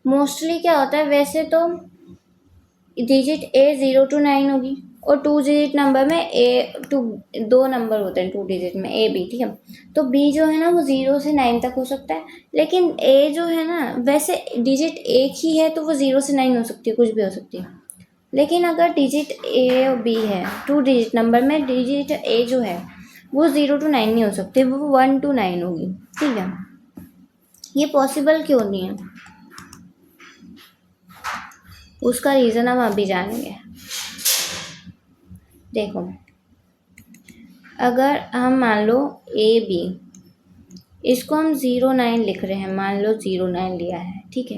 मोस्टली क्या होता है वैसे तो डिजिट ए 0 to 9 होगी, और 2 डिजिट नंबर में ए टू, 2 नंबर होते हैं 2 डिजिट में, ए बी, ठीक है। तो बी जो है ना वो 0 से 9 तक हो सकता है, लेकिन ए जो है ना वैसे डिजिट एक ही है तो वो 0 से 9 हो सकती है, कुछ भी हो सकती है। लेकिन अगर डिजिट ए और बी है 2 डिजिट नंबर में, डिजिट ए जो है वो 0 to 9 नहीं हो सकती, वो 1 to 9 होगी, ठीक है। ये पॉसिबल क्यों नहीं है, उसका रीज़न हम अभी जानेंगे। देखो, अगर हम मान लो ए बी, इसको हम 0 9 लिख रहे हैं, मान लो 0 9 लिया है, ठीक है।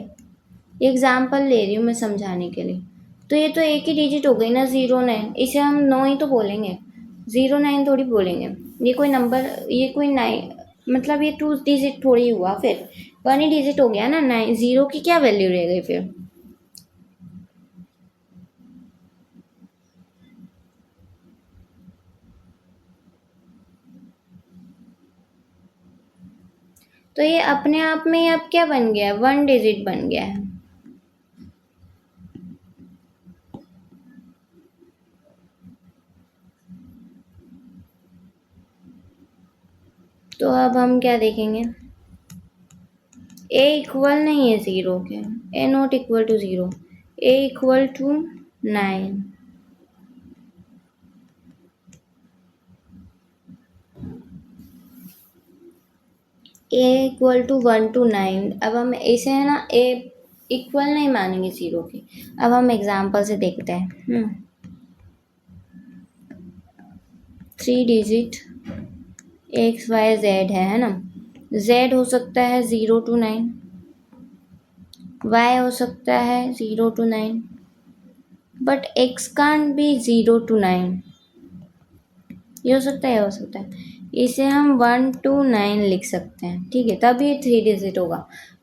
एग्जाम्पल ले रही हूँ मैं समझाने के लिए। तो ये तो एक ही डिजिट हो गई ना 0 9, इसे हम 9 ही तो बोलेंगे, 0 9 थोड़ी बोलेंगे। ये कोई नंबर, ये कोई 9 मतलब ये 2 डिजिट थोड़ी हुआ, फिर 1 ही डिजिट हो गया ना। 9 0 की क्या वैल्यू रह गई फिर। तो ये अपने आप में ही अब क्या बन गया है, 1 डिजिट बन गया है। तो अब हम क्या देखेंगे, ए इक्वल नहीं है 0 के, a not equal to 0, a equal to 9, a equal to 1 to 9। अब हम इसे है ना ए इक्वल नहीं मानेंगे 0 के। अब हम एग्जाम्पल से देखते हैं। 3 डिजिट XYZ है ना। Z हो सकता है 0 to 9, Y हो सकता है 0 to 9, but X can't be 0 to 9। ये हो सकता है, हो सकता है। इसे हम 1 to 9 लिख सकते हैं, ठीक है, तब ये 3 डिजिट होगा,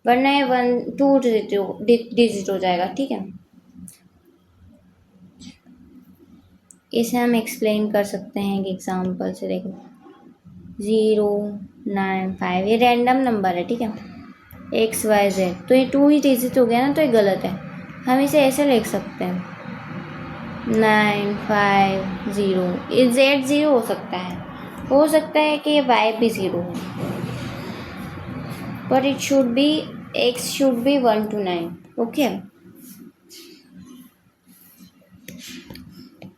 वरना ये 2 डिजिट हो जाएगा, ठीक है। इसे हम एक्सप्लेन कर सकते हैं एक एग्जाम्पल से। देखो 0 9 5 ये रैंडम नंबर है, ठीक है, XYZ, तो ये 2 ही डिजिट हो गया ना, तो ये गलत है। हम इसे ऐसे लिख सकते हैं 9 5 0। ये Z 0 हो सकता है कि ये Y भी 0 हो, but it should be, X should be 1 to 9, okay.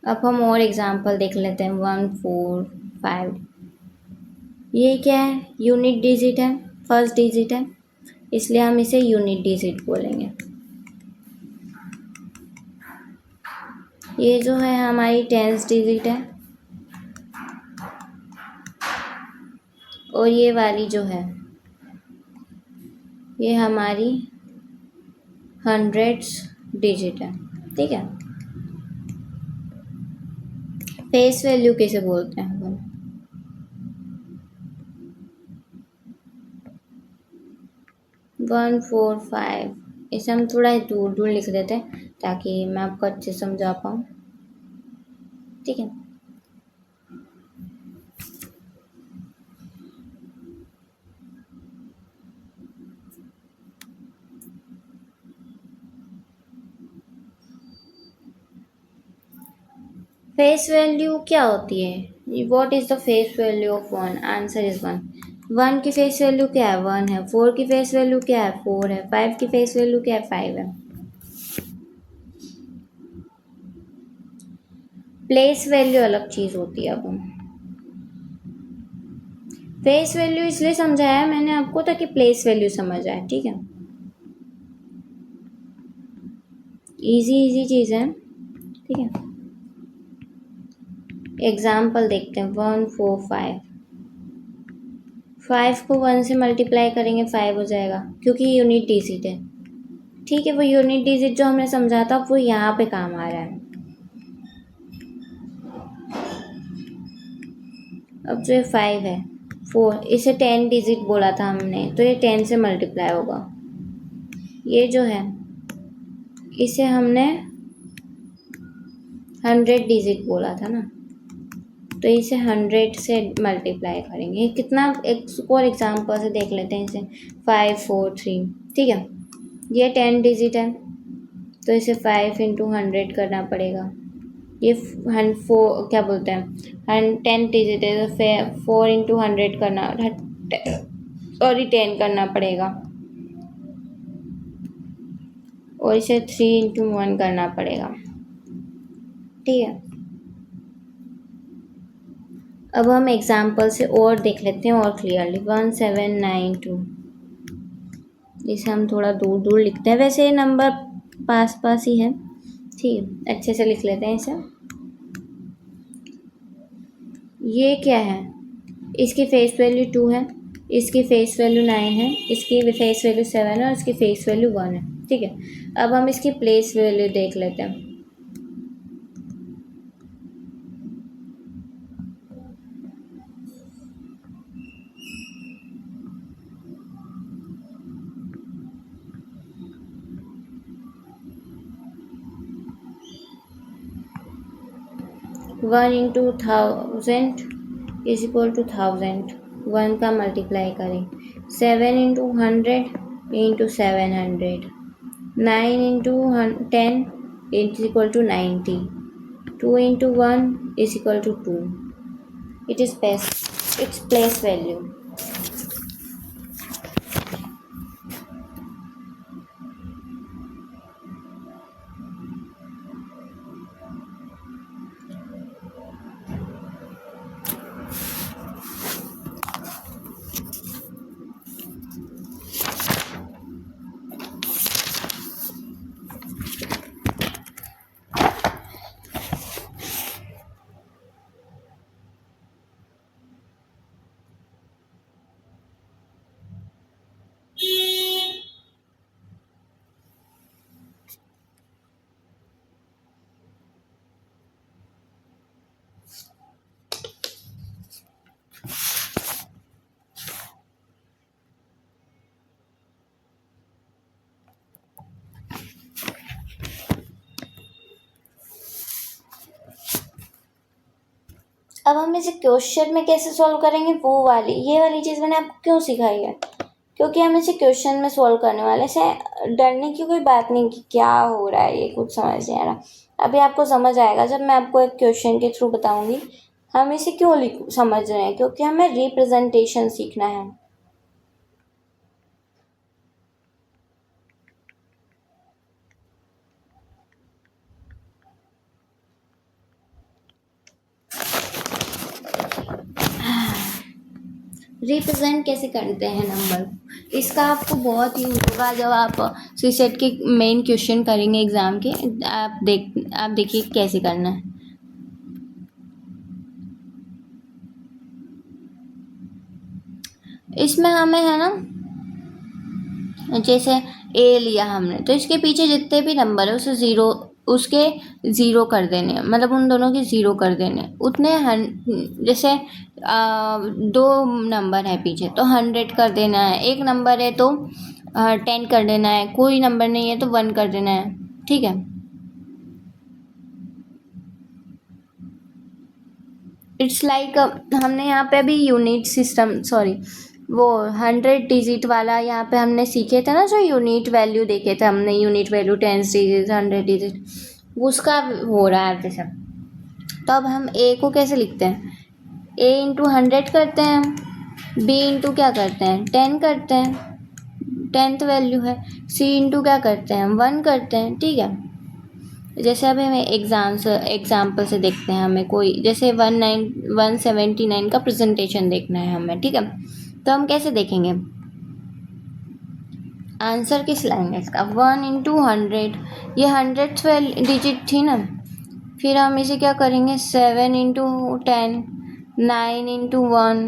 अब हम और एग्जाम्पल देख लेते हैं। 1 4 5, ये क्या है, यूनिट डिजिट है, फर्स्ट डिजिट है, इसलिए हम इसे यूनिट डिजिट बोलेंगे। ये जो है हमारी 10th डिजिट है, और ये वाली जो है ये हमारी 100th डिजिट है, ठीक है। फेस वैल्यू कैसे बोलते हैं हम, 1 4 5, इसे हम थोड़ा दूर दूर लिख देते हैं ताकि मैं आपको अच्छे समझा पाऊँ, ठीक है। फेस वैल्यू क्या होती है, what is the face value of 1, answer is 1। 1 की फेस वैल्यू क्या है, 1 है। 4 की फेस वैल्यू क्या है, 4 है। 5 की फेस वैल्यू क्या है, 5 है। प्लेस वैल्यू अलग चीज होती है। अब हम फेस वैल्यू इसलिए समझाया मैंने आपको ताकि प्लेस वैल्यू समझ आए, ठीक है। इजी इजी चीज है, ठीक है। एग्जाम्पल देखते हैं। 1 4 5, 5 को 1 से मल्टीप्लाई करेंगे 5 हो जाएगा, क्योंकि यूनिट डिजिट है। ठीक है, वो यूनिट डिजिट जो हमने समझा था वो यहाँ पे काम आ रहा है। अब जो 5 है 4, इसे 10 डिजिट बोला था हमने, तो ये 10 से मल्टीप्लाई होगा। ये जो है इसे हमने 100 डिजिट बोला था ना, तो इसे 100 से मल्टीप्लाई करेंगे। कितना, एक और एग्जाम्पल से देख लेते हैं इसे। 5 4 3, ठीक है। ये 10 डिजिट है तो इसे 5 इंटू 100 करना पड़ेगा। ये 4 क्या बोलते हैं 10 डिजिट है तो 4 इंटू 100 करना, सॉरी 10 करना पड़ेगा। और इसे 3 इंटू 1 करना पड़ेगा, ठीक है। अब हम एग्जाम्पल से और देख लेते हैं और क्लियरली। 1792, इसे हम थोड़ा दूर दूर लिखते हैं, वैसे ये नंबर पास पास ही है, ठीक है। अच्छे से लिख लेते हैं इसे। ये क्या है, इसकी फेस वैल्यू 2 है, इसकी फेस वैल्यू 9 है, इसकी फेस वैल्यू 7 है और इसकी फेस वैल्यू 1 है, ठीक है। अब हम इसकी प्लेस वैल्यू देख लेते हैं। One into 1000 is equal to 1000, 1 का मल्टीप्लाई करें। 7 into 100 into 700, 9 into 10 is equal to 90, 2 into 1 is equal to 2। It is its place value. अब हम इसे क्वेश्चन में कैसे सॉल्व करेंगे, ये वाली चीज़ मैंने आपको क्यों सिखाई है, क्योंकि हम इसे क्वेश्चन में सॉल्व करने वाले से। डरने की कोई बात नहीं कि क्या हो रहा है, ये कुछ समझ नहीं आ रहा। अभी आपको समझ आएगा जब मैं आपको एक क्वेश्चन के थ्रू बताऊंगी हम इसे क्यों समझ रहे हैं, क्योंकि हमें रिप्रेजेंटेशन सीखना है। रिप्रेजेंट कैसे करते हैं नंबर, इसका आपको बहुत यूज होगा जब आप सीसेट के मेन क्वेश्चन करेंगे एग्ज़ाम के। आप देखिए कैसे करना है। इसमें हमें है ना, जैसे ए लिया हमने तो इसके पीछे जितने भी नंबर है उसके ज़ीरो कर देने, मतलब उन दोनों के ज़ीरो कर देने उतने। जैसे 2 नंबर है पीछे तो 100 कर देना है, एक नंबर है तो 10 कर देना है, कोई नंबर नहीं है तो 1 कर देना है, ठीक है। इट्स लाइक हमने यहाँ पे अभी यूनिट सिस्टम, सॉरी वो 100 डिजिट वाला यहाँ पे हमने सीखे थे ना, जो यूनिट वैल्यू देखे थे हमने, यूनिट वैल्यू 10 डिजिट 100 डिजिट, उसका हो रहा है जैसा। तो अब हम ए को कैसे लिखते हैं, ए इंटू 100 करते हैं हम, बी इंटू क्या करते हैं 10 करते हैं, 10th वैल्यू है। सी इंटू क्या करते हैं हम 1 करते हैं, ठीक है। जैसे अब हमें एग्जाम्पल से देखते हैं, हमें कोई जैसे 179 का प्रेजेंटेशन देखना है हमें, ठीक है। तो हम कैसे देखेंगे, आंसर किस लाएंगे इसका, 1 इंटू 100, ये 100th डिजिट थी ना, फिर हम इसे क्या करेंगे 7 इंटू 10, 9 इंटू 1।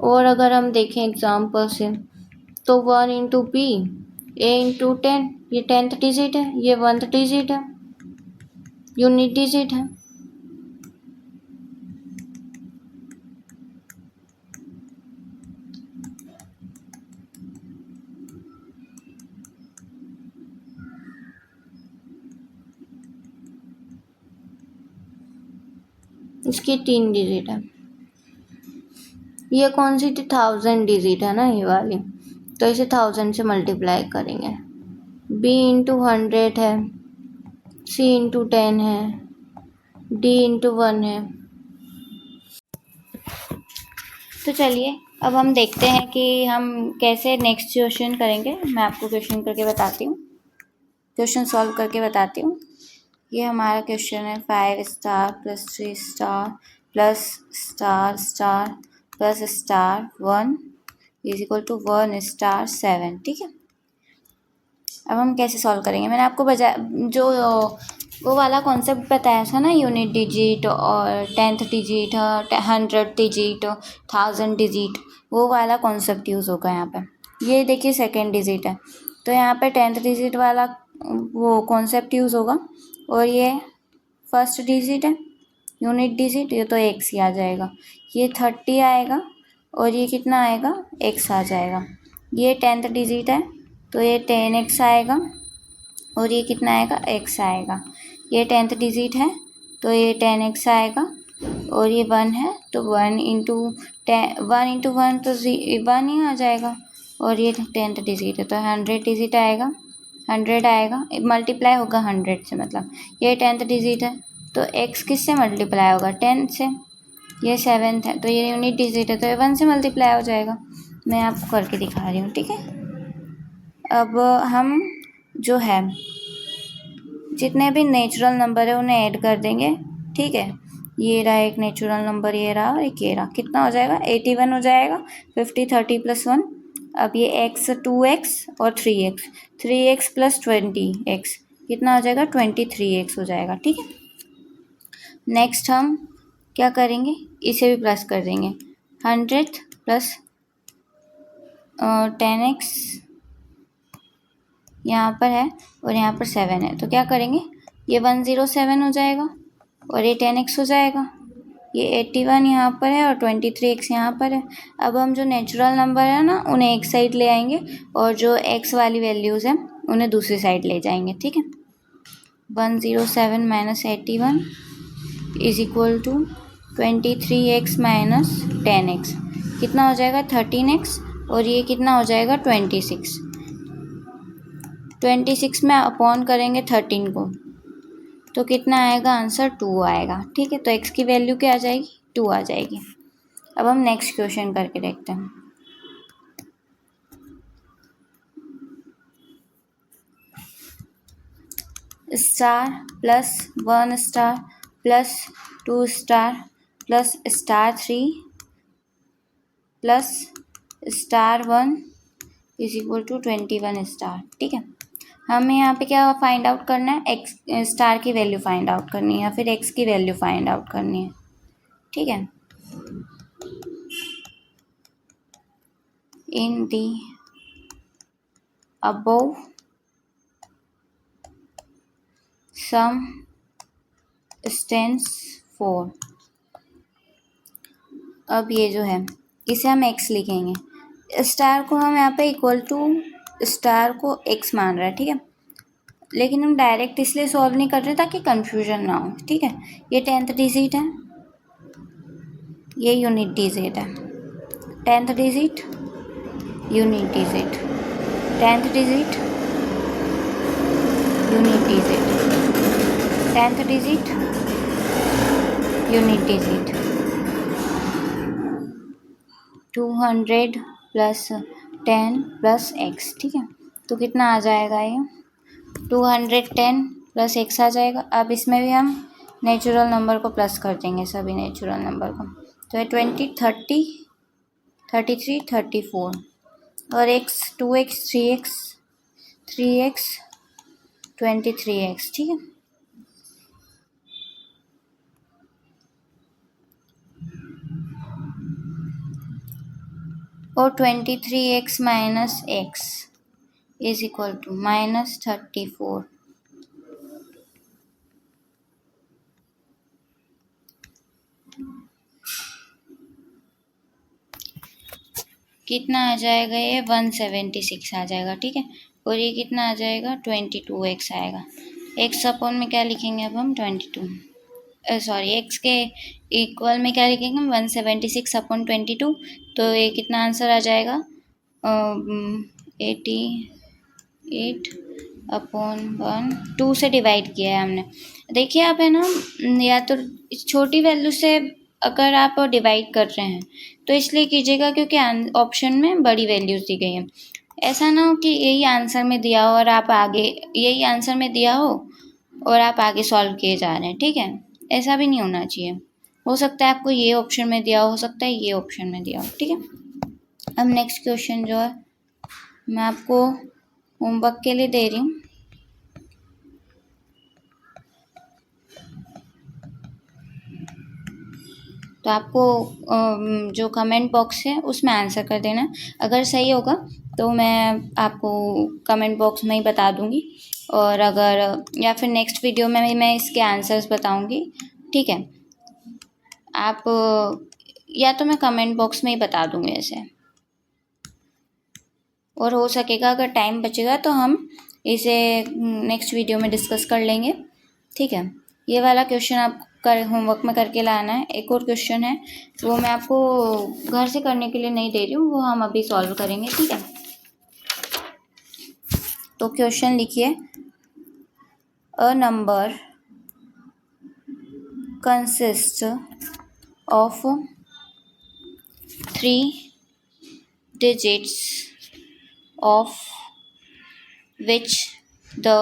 और अगर हम देखें एग्जाम्पल से तो 1 इंटू पी ए इंटू 10, ये 10th डिजिट है, ये 1th डिजिट है, यूनिट डिजिट है। इसकी 3 डिजिट है। ये कौन सी थी? 1000 डिजिट है ना ये वाली, तो इसे 1000 से मल्टीप्लाई करेंगे। बी इंटू 100 है, सी इंटू 10 है, डी इंटू 1 है। तो चलिए अब हम देखते हैं कि हम कैसे नेक्स्ट क्वेश्चन करेंगे। मैं आपको क्वेश्चन करके बताती हूँ, क्वेश्चन सॉल्व करके बताती हूँ। ये हमारा क्वेश्चन है 5 star plus 3 star plus star star plus star 1 is equal to 1 star 7। ठीक है, अब हम कैसे सॉल्व करेंगे? मैंने आपको जो वो वाला कॉन्सेप्ट बताया था ना, यूनिट डिजिट और 10th डिजिट, 100 डिजिट, 1000 डिजिट, वो वाला कॉन्सेप्ट यूज़ होगा यहाँ पे। ये देखिए सेकेंड डिजिट है, तो यहाँ पे 10th डिजिट वाला वो कॉन्सेप्ट यूज़ होगा। और ये फर्स्ट डिजिट है, यूनिट डिजिट, ये तो एक्स ही आ जाएगा। ये 30 आएगा और ये कितना आएगा? एक्स आ जाएगा। ये 10th डिजिट है, तो ये 10x आएगा और ये कितना आएगा? x आएगा। ये 10th डिजिट है, तो ये 10x आएगा और ये 1 है, तो 1 इंटू 1 तो 1 ही आ जाएगा। और ये 10th डिजिट है, तो 100 डिजिट आएगा, 100 आएगा, मल्टीप्लाई होगा 100 से, मतलब ये 10th डिजिट है, तो x किससे मल्टीप्लाई होगा? 10 से। ये 7th है, तो ये यूनिट डिजिट है, तो ये 1 से मल्टीप्लाई हो जाएगा। मैं आपको करके दिखा रही हूँ, ठीक है। अब हम जो है जितने भी नेचुरल नंबर है उन्हें ऐड कर देंगे, ठीक है। ये रहा एक नेचुरल नंबर, ये रहा और एक ये रहा, कितना हो जाएगा? 81 हो जाएगा। 50 30 प्लस 1, अब ये x 2x और 3x, 3x प्लस 20x कितना हो जाएगा? 23x हो जाएगा, ठीक है। नेक्स्ट हम क्या करेंगे? इसे भी प्लस कर देंगे। 100 प्लस 10x यहाँ पर है और यहाँ पर 7 है, तो क्या करेंगे? ये 107 हो जाएगा और ये 10x हो जाएगा। ये 81 यहाँ पर है और 23x यहाँ पर है। अब हम जो नेचुरल नंबर है ना उन्हें एक साइड ले आएंगे और जो x वाली वैल्यूज़ हैं उन्हें दूसरी साइड ले जाएंगे, ठीक है। 107 minus 81 is equal to 23x minus 10x, कितना हो जाएगा? 13x, और ये कितना हो जाएगा? 26। 26 में अपॉन करेंगे 13 को, तो कितना आएगा? आंसर 2 आएगा, ठीक है। तो x की वैल्यू क्या आ जाएगी? 2 आ जाएगी। अब हम नेक्स्ट क्वेश्चन करके देखते हैं। Star plus 1 star plus 2 star plus star 3 plus star 1 is equal to 21 star, ठीक है। हमें यहाँ पे क्या फाइंड आउट करना है? एक्स स्टार की वैल्यू फाइंड आउट करनी है या फिर एक्स की वैल्यू फाइंड आउट करनी है, ठीक है। इन दी अबोव सम स्टैंड्स फॉर, अब ये जो है इसे हम एक्स लिखेंगे। स्टार को हम यहाँ पे इक्वल टू स्टार को एक्स मान रहा है, ठीक है, लेकिन हम डायरेक्ट इसलिए सॉल्व नहीं कर रहे ताकि कंफ्यूजन ना हो, ठीक है। ये 10th डिजिट है, ये यूनिट डिजिट है। 10th digit, unit digit, 10th digit, unit digit, 10th digit, unit digit. 200 plus 10 plus x, ठीक है, तो कितना आ जाएगा? ये 210 प्लस एक्स आ जाएगा। अब इसमें भी हम नेचुरल नंबर को प्लस कर देंगे, सभी नेचुरल नंबर को, तो है 20 30 33 34 और x 2x 3x 3x 23x, ठीक है। और 23x minus X is equal to -34। कितना आ जाएगा ये 176 आ जाएगा, ठीक है। और ये कितना आ जाएगा 22x आएगा। एक्स अपॉन में क्या लिखेंगे अब हम 22, सॉरी एक्स के इक्वल में क्या लिखेंगे हम 176 अपॉन 22। तो ये कितना आंसर आ जाएगा 88 अपॉन 2 से डिवाइड किया है हमने। देखिए आप है ना, या तो छोटी वैल्यू से अगर आप डिवाइड कर रहे हैं तो इसलिए कीजिएगा क्योंकि ऑप्शन में बड़ी वैल्यूज दी गई है। ऐसा ना हो कि यही आंसर में दिया हो और आप आगे यही आंसर में दिया हो और आप आगे सॉल्व किए जा रहे हैं, ठीक है। ऐसा भी नहीं होना चाहिए। हो सकता है आपको ये ऑप्शन में दिया हो सकता है ये ऑप्शन में दिया हो, ठीक है। अब नेक्स्ट क्वेश्चन जो है मैं आपको होमवर्क के लिए दे रही हूँ। तो आपको जो कमेंट बॉक्स है उसमें आंसर कर देना। अगर सही होगा तो मैं आपको कमेंट बॉक्स में ही बता दूंगी, और अगर या फिर नेक्स्ट वीडियो में मैं इसके आंसर्स बताऊंगी, ठीक है। आप या तो मैं कमेंट बॉक्स में ही बता दूंगी ऐसे, और हो सकेगा अगर टाइम बचेगा तो हम इसे नेक्स्ट वीडियो में डिस्कस कर लेंगे, ठीक है। ये वाला क्वेश्चन आप कर होमवर्क में करके लाना है। एक और क्वेश्चन है वो मैं आपको घर से करने के लिए नहीं दे रही हूँ, वो हम अभी सॉल्व करेंगे, ठीक है। तो क्वेश्चन लिखिए, a number consist of 3 digits of which the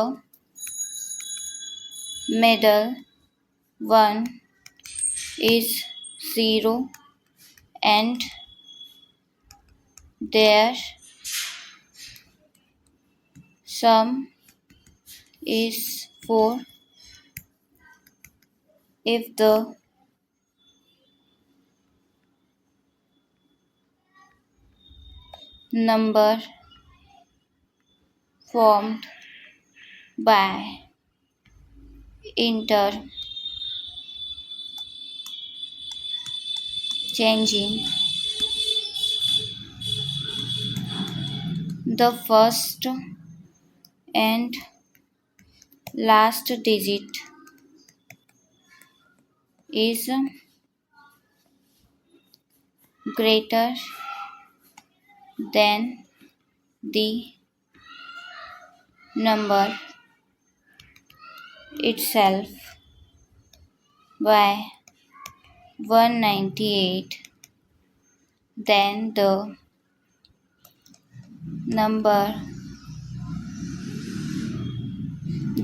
middle one is 0 and their sum is 4 if the number formed by interchanging the first and last digit is greater than the number itself by 198, then the number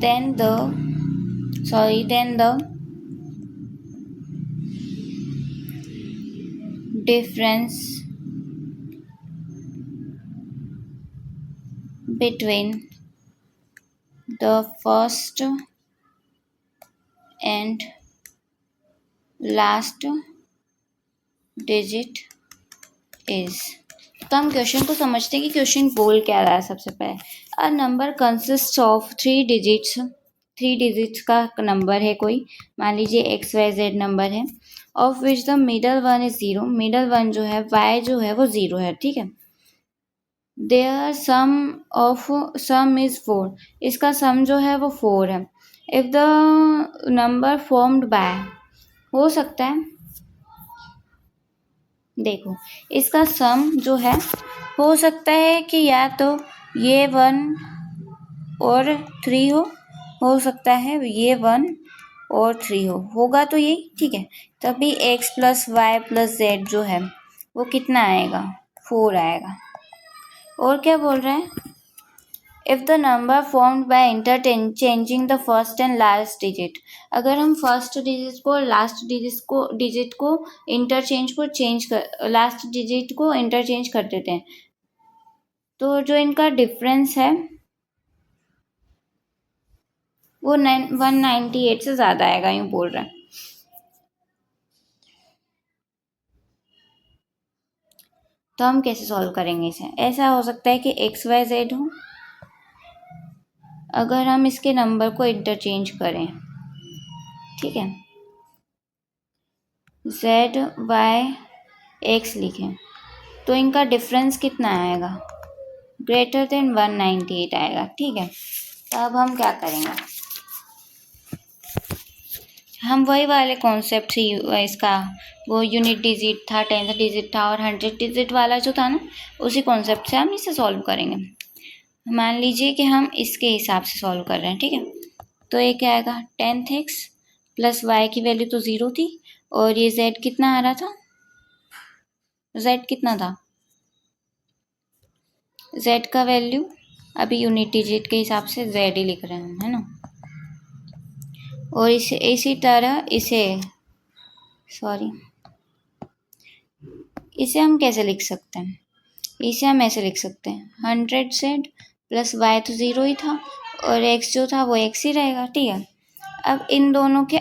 then the difference between the first and last digit is। तो हम question को समझते हैं कि question बोल क्या रहा है। सबसे पहले, a number consist of 3 digits, 3 digits का नंबर है कोई, मान लीजिए XYZ नंबर है, of which the middle one is 0, middle one जो है Y जो है वो 0 है, ठीक है। देयर सम इज 4, इसका सम जो है वो 4 है। If the number formed by, हो सकता है देखो इसका सम जो है हो सकता है कि या तो ये 1 और 3 हो सकता है ये 1 और 3 होगा तो यही, ठीक है। तभी x plus Y plus Z जो है वो कितना आएगा 4 आएगा। और क्या बोल रहा है, if the number formed by interchanging the first and last digit, अगर हम फर्स्ट डिजिट को लास्ट डिजिट को इंटरचेंज को चेंज कर लास्ट डिजिट को इंटरचेंज कर देते हैं, तो जो इनका डिफरेंस है वो 198 से ज़्यादा आएगा, यूँ बोल रहा है। तो हम कैसे सॉल्व करेंगे इसे? ऐसा हो सकता है कि एक्स वाई जेड हो, अगर हम इसके नंबर को इंटरचेंज करें, ठीक है, जेड वाई एक्स लिखें, तो इनका डिफरेंस कितना आएगा? ग्रेटर देन 198 आएगा, ठीक है। तो अब हम क्या करेंगे, हम वही वाले कॉन्सेप्ट से इसका वो यूनिट डिजिट था, 10th डिजिट था और 100 डिजिट वाला जो था ना, उसी कॉन्सेप्ट से हम इसे सॉल्व करेंगे। मान लीजिए कि हम इसके हिसाब से सॉल्व कर रहे हैं, ठीक है। तो ये क्या आएगा, 10x प्लस वाई की वैल्यू तो 0 थी और ये z कितना आ रहा था, z कितना था, z का वैल्यू अभी यूनिट डिजिट के हिसाब से z ही लिख रहे हैं, है ना। और इसी तरह इसे हम कैसे लिख सकते हैं, इसे हम ऐसे लिख सकते हैं 100z प्लस वाई तो 0 ही था और x जो था वो x ही रहेगा, ठीक है। अब इन दोनों के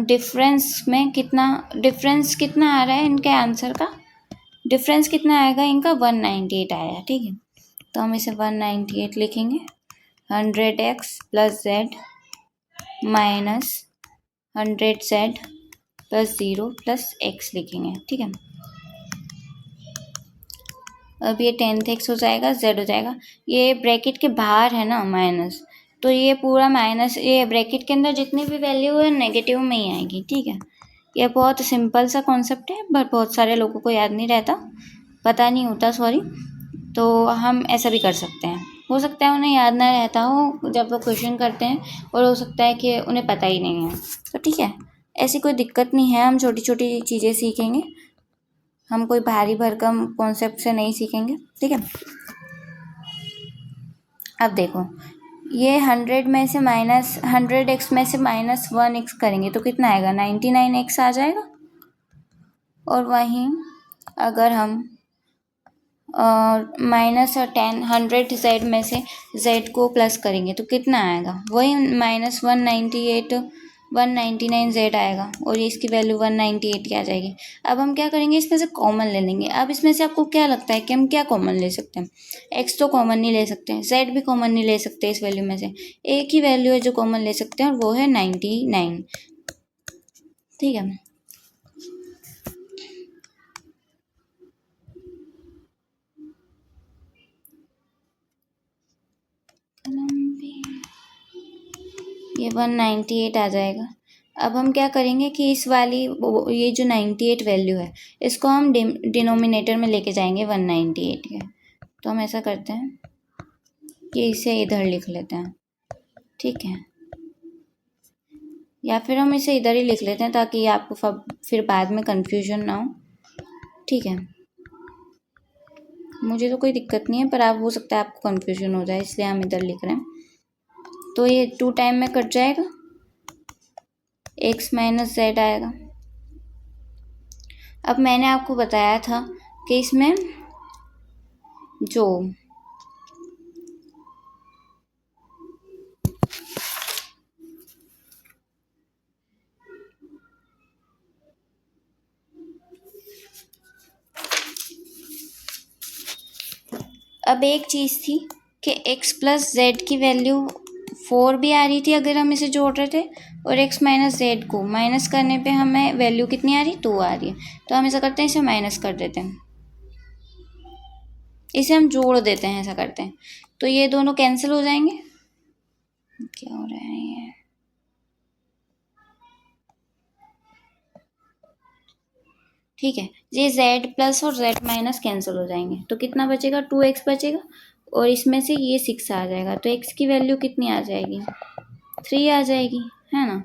डिफरेंस में डिफरेंस कितना आ रहा है, इनके आंसर का डिफरेंस कितना आएगा, इनका 198 आया, ठीक है। तो हम इसे 198 लिखेंगे, 100x plus z minus 100z plus 0 plus x लिखेंगे, ठीक है। अब ये 10x हो जाएगा, z हो जाएगा, ये ब्रैकेट के बाहर है ना माइनस, तो ये पूरा माइनस, ये ब्रैकेट के अंदर जितनी भी वैल्यू है नेगेटिव में ही आएगी, ठीक है। ये बहुत सिंपल सा कॉन्सेप्ट है, बट बहुत सारे लोगों को याद नहीं रहता, पता नहीं होता, सॉरी। तो हम ऐसा भी कर सकते हैं, हो सकता है उन्हें याद ना रहता हो जब वो क्वेश्चन करते हैं, और हो सकता है कि उन्हें पता ही नहीं है, तो ठीक है, ऐसी कोई दिक्कत नहीं है। हम छोटी छोटी चीज़ें सीखेंगे, हम कोई भारी भरकम कॉन्सेप्ट से नहीं सीखेंगे, ठीक है। अब देखो, ये 100 में से माइनस 100x में से माइनस 1x करेंगे तो कितना आएगा, 99x आ जाएगा। और वहीं अगर हम माइनस 100z में से z को प्लस करेंगे तो कितना आएगा, वही माइनस 199z आएगा और ये इसकी वैल्यू 198 की आ जाएगी। अब हम क्या करेंगे, इसमें से कॉमन ले लेंगे। अब इसमें से आपको क्या लगता है कि हम क्या कॉमन ले सकते हैं? x तो कॉमन नहीं ले सकते हैं, z भी कॉमन नहीं ले सकते इस वैल्यू में से, एक ही वैल्यू है जो कॉमन ले सकते हैं और वो है 99, ठीक है। ये 198 आ जाएगा। अब हम क्या करेंगे कि इस वाली ये जो 98 वैल्यू है इसको हम डिनोमिनेटर में लेके जाएंगे 198 के। तो हम ऐसा करते हैं कि इसे इधर लिख लेते हैं, ठीक है, या फिर हम इसे इधर ही लिख लेते हैं ताकि आपको फिर बाद में कंफ्यूजन ना हो, ठीक है। मुझे तो कोई दिक्कत नहीं है, पर आप हो सकता है आपको कंफ्यूजन हो जाए, इसलिए हम इधर लिख रहे हैं। तो ये 2 टाइम में कट जाएगा, x माइनस z आएगा। अब मैंने आपको बताया था कि इसमें जो अब एक चीज़ थी कि x प्लस जेड की वैल्यू 4 भी आ रही थी अगर हम इसे जोड़ रहे थे, और x माइनस जेड को माइनस करने पे हमें वैल्यू कितनी आ रही, 2 आ रही है। तो हम ऐसा करते हैं, इसे माइनस कर देते हैं, इसे हम जोड़ देते हैं, ऐसा करते हैं, तो ये दोनों कैंसिल हो जाएंगे। क्या हो रहा है ये, ठीक है, ये z प्लस और z माइनस कैंसिल हो जाएंगे, तो कितना बचेगा, 2x बचेगा, और इसमें से ये 6 आ जाएगा, तो x की वैल्यू कितनी आ जाएगी, 3 आ जाएगी, है ना।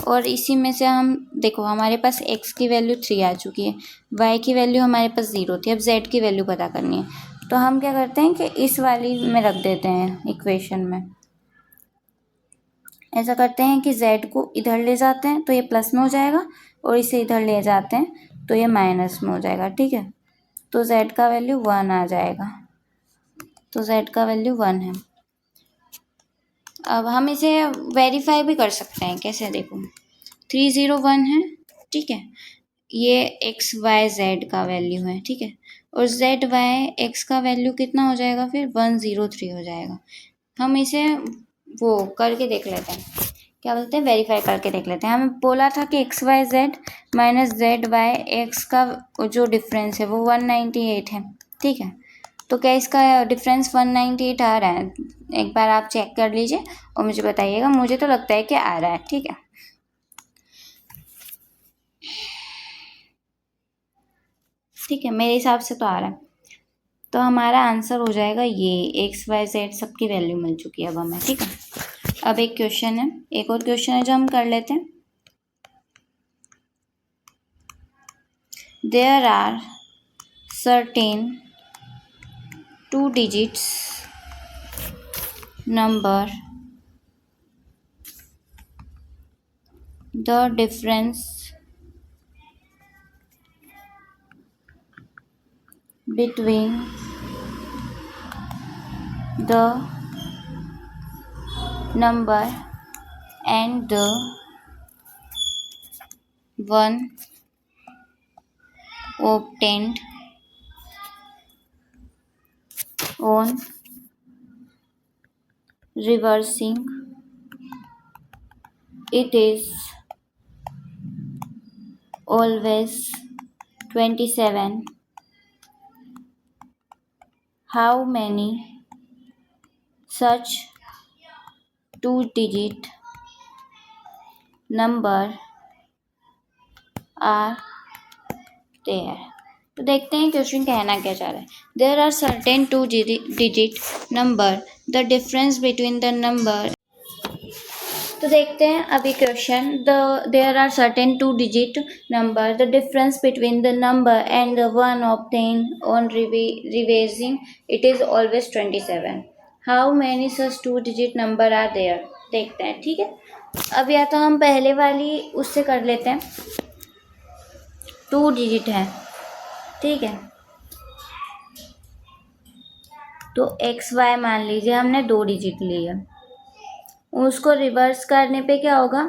और इसी में से हम देखो, हमारे पास x की वैल्यू 3 आ चुकी है, y की वैल्यू हमारे पास 0 थी, अब z की वैल्यू पता करनी है। तो हम क्या करते हैं कि इस वाली में रख देते हैं इक्वेशन में, ऐसा करते हैं कि z को इधर ले जाते हैं तो ये प्लस में हो जाएगा, और इसे इधर ले जाते हैं तो ये माइनस में हो जाएगा, ठीक है। तो z का वैल्यू 1 आ जाएगा, तो z का वैल्यू 1 है। अब हम इसे वेरीफाई भी कर सकते हैं, कैसे, देखो 301 है, ठीक है, ये x y z का वैल्यू है, ठीक है, और जेड वाई एक्स का वैल्यू कितना हो जाएगा फिर 103 हो जाएगा। हम इसे वो करके देख लेते हैं, क्या बोलते हैं, वेरीफाई करके देख लेते हैं। हमें बोला था कि X Y Z minus Z Y X का जो डिफरेंस है वो 198 है, ठीक है। तो क्या इसका डिफरेंस 198 आ रहा है? एक बार आप चेक कर लीजिए और मुझे बताइएगा। मुझे तो लगता है कि आ रहा है, ठीक है। ठीक है, मेरे हिसाब से तो आ रहा है। तो हमारा आंसर हो जाएगा ये, एक्स वाई जेड सबकी वैल्यू मिल चुकी है अब हमें, ठीक है। अब एक क्वेश्चन है, एक और क्वेश्चन है जो हम कर लेते हैं। There are certain 2 digits number, the difference between the number and the one obtained on reversing it is always 27. How many such 2-digit number are there? तो देखते हैं क्वेश्चन कहना क्या चाह रहा है। There are certain 2 digit number, the difference between the number. तो देखते हैं अभी question. There are certain 2 digit number, the difference between the number and the one obtain on revising it is always 27. How many such 2 digit number are there? देखते हैं, ठीक है। अब या तो हम पहले वाली उससे कर लेते हैं, 2 digit है, ठीक है। तो एक्स वाई मान लीजिए हमने 2 डिजिट लिए, उसको रिवर्स करने पे क्या होगा,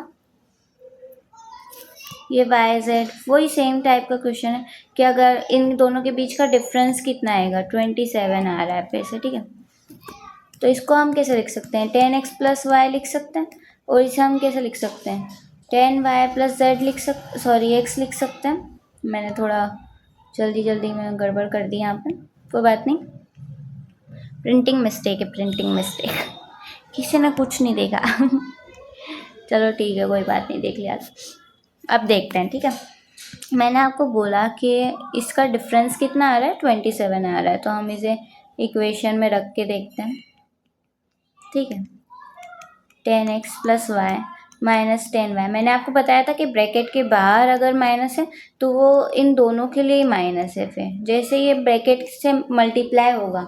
ये वाई जेड, वही सेम टाइप का क्वेश्चन है कि अगर इन दोनों के बीच का डिफरेंस कितना आएगा, 27 आ रहा है फिर से, ठीक है। तो इसको हम कैसे लिख सकते हैं, 10x प्लस वाई लिख सकते हैं, और इसे हम कैसे लिख सकते हैं, 10y प्लस जेड एक्स लिख सकते हैं। मैंने थोड़ा जल्दी में गड़बड़ कर दी यहाँ पे, कोई बात नहीं, प्रिंटिंग मिस्टेक है, प्रिंटिंग मिस्टेक। किसी ने कुछ नहीं देखा। चलो ठीक है, कोई बात नहीं, देख लिया। अब देखते हैं, ठीक है। मैंने आपको बोला कि इसका डिफरेंस कितना आ रहा है, 27 आ रहा है। तो हम इसे इक्वेशन में रख के देखते हैं, ठीक है। 10x plus Y minus 10y, मैंने आपको बताया था कि ब्रैकेट के बाहर अगर माइनस है तो वो इन दोनों के लिए माइनस है। फिर जैसे ये ब्रैकेट से मल्टीप्लाई होगा,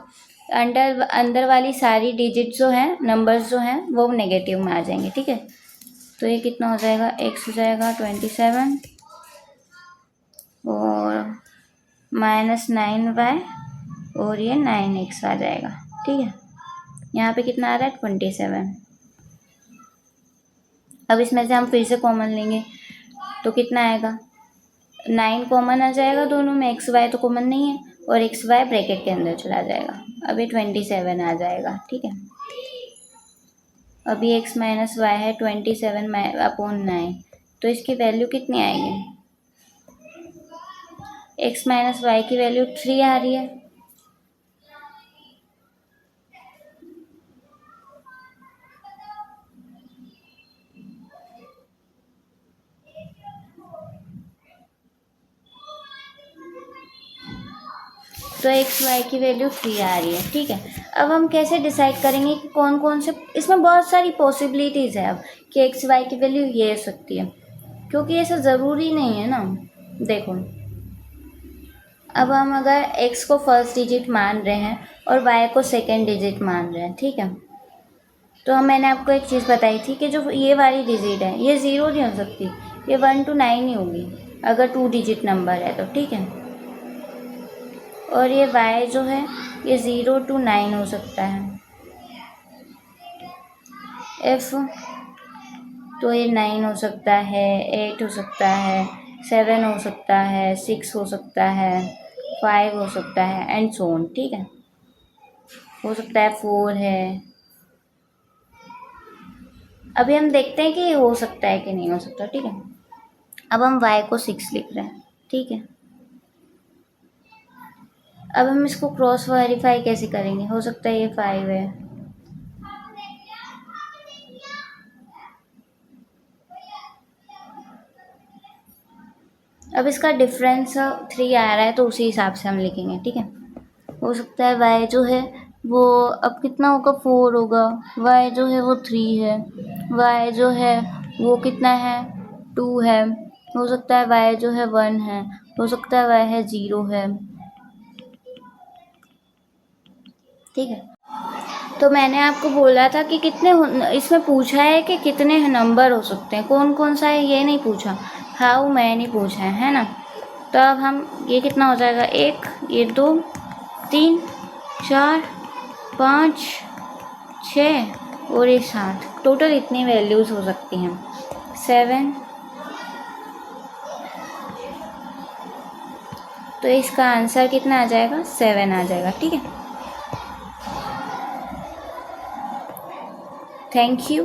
अंदर वाली सारी डिजिट जो हैं, नंबर्स जो हैं, वो नेगेटिव में आ जाएंगे, ठीक है। तो ये कितना हो जाएगा, x हो जाएगा 27 और माइनस 9y और ये 9x आ जाएगा, ठीक है। यहाँ पे कितना आ रहा है, 27। अब इसमें से हम फिर से कॉमन लेंगे तो कितना आएगा, 9 कॉमन आ जाएगा दोनों में, एक्स वाई तो कॉमन नहीं है, और एक्स वाई ब्रैकेट के अंदर चला जाएगा। अभी 27 आ जाएगा, ठीक है। अभी x माइनस वाई है 27/9, तो इसकी वैल्यू कितनी आएगी, x माइनस वाई की वैल्यू 3 आ रही है। तो एक्स वाई की वैल्यू 3 आ रही है, ठीक है। अब हम कैसे डिसाइड करेंगे कि कौन कौन से, इसमें बहुत सारी पॉसिबिलिटीज़ है अब कि एक्स वाई की वैल्यू ये हो सकती है, क्योंकि ऐसा ज़रूरी नहीं है ना। देखो, अब हम अगर x को फर्स्ट डिजिट मान रहे हैं और y को सेकेंड डिजिट मान रहे हैं, ठीक है। तो मैंने आपको एक चीज़ बताई थी कि जो ये वाली डिजिट है ये 0 नहीं हो सकती, ये 1 to 9 ही होगी अगर 2 डिजिट नंबर है तो, ठीक है। और ये y जो है ये 0 to 9 हो सकता है, f तो ये 9 हो सकता है, 8 हो सकता है, 7 हो सकता है, 6 हो सकता है, 5 हो सकता है एंड सो ऑन, ठीक है। हो सकता है 4 है। अभी हम देखते हैं कि ये हो सकता है कि नहीं हो सकता, ठीक है। अब हम y को 6 लिख रहे हैं, ठीक है। अब हम इसको क्रॉस वेरीफाई कैसे करेंगे? हो सकता है ये 5 है। अब इसका डिफरेंस 3 आ रहा है तो उसी हिसाब से हम लिखेंगे, ठीक है। हो सकता है y जो है वो अब कितना होगा, 4 होगा। y जो है वो 3 है। y जो है वो कितना है, 2 है। हो सकता है y जो है 1 है। हो सकता है y है 0 है, ठीक है। तो मैंने आपको बोला था कि इसमें पूछा है कि कितने नंबर हो सकते हैं, कौन कौन सा है ये नहीं पूछा, हाउ मैनी पूछा है ना। तो अब हम ये कितना हो जाएगा, 1, ये 2, 3, 4, 5, 6 और ये 7, टोटल इतनी वैल्यूज़ हो सकती हैं। 7, तो इसका आंसर कितना आ जाएगा, 7 आ जाएगा, ठीक है। Thank you.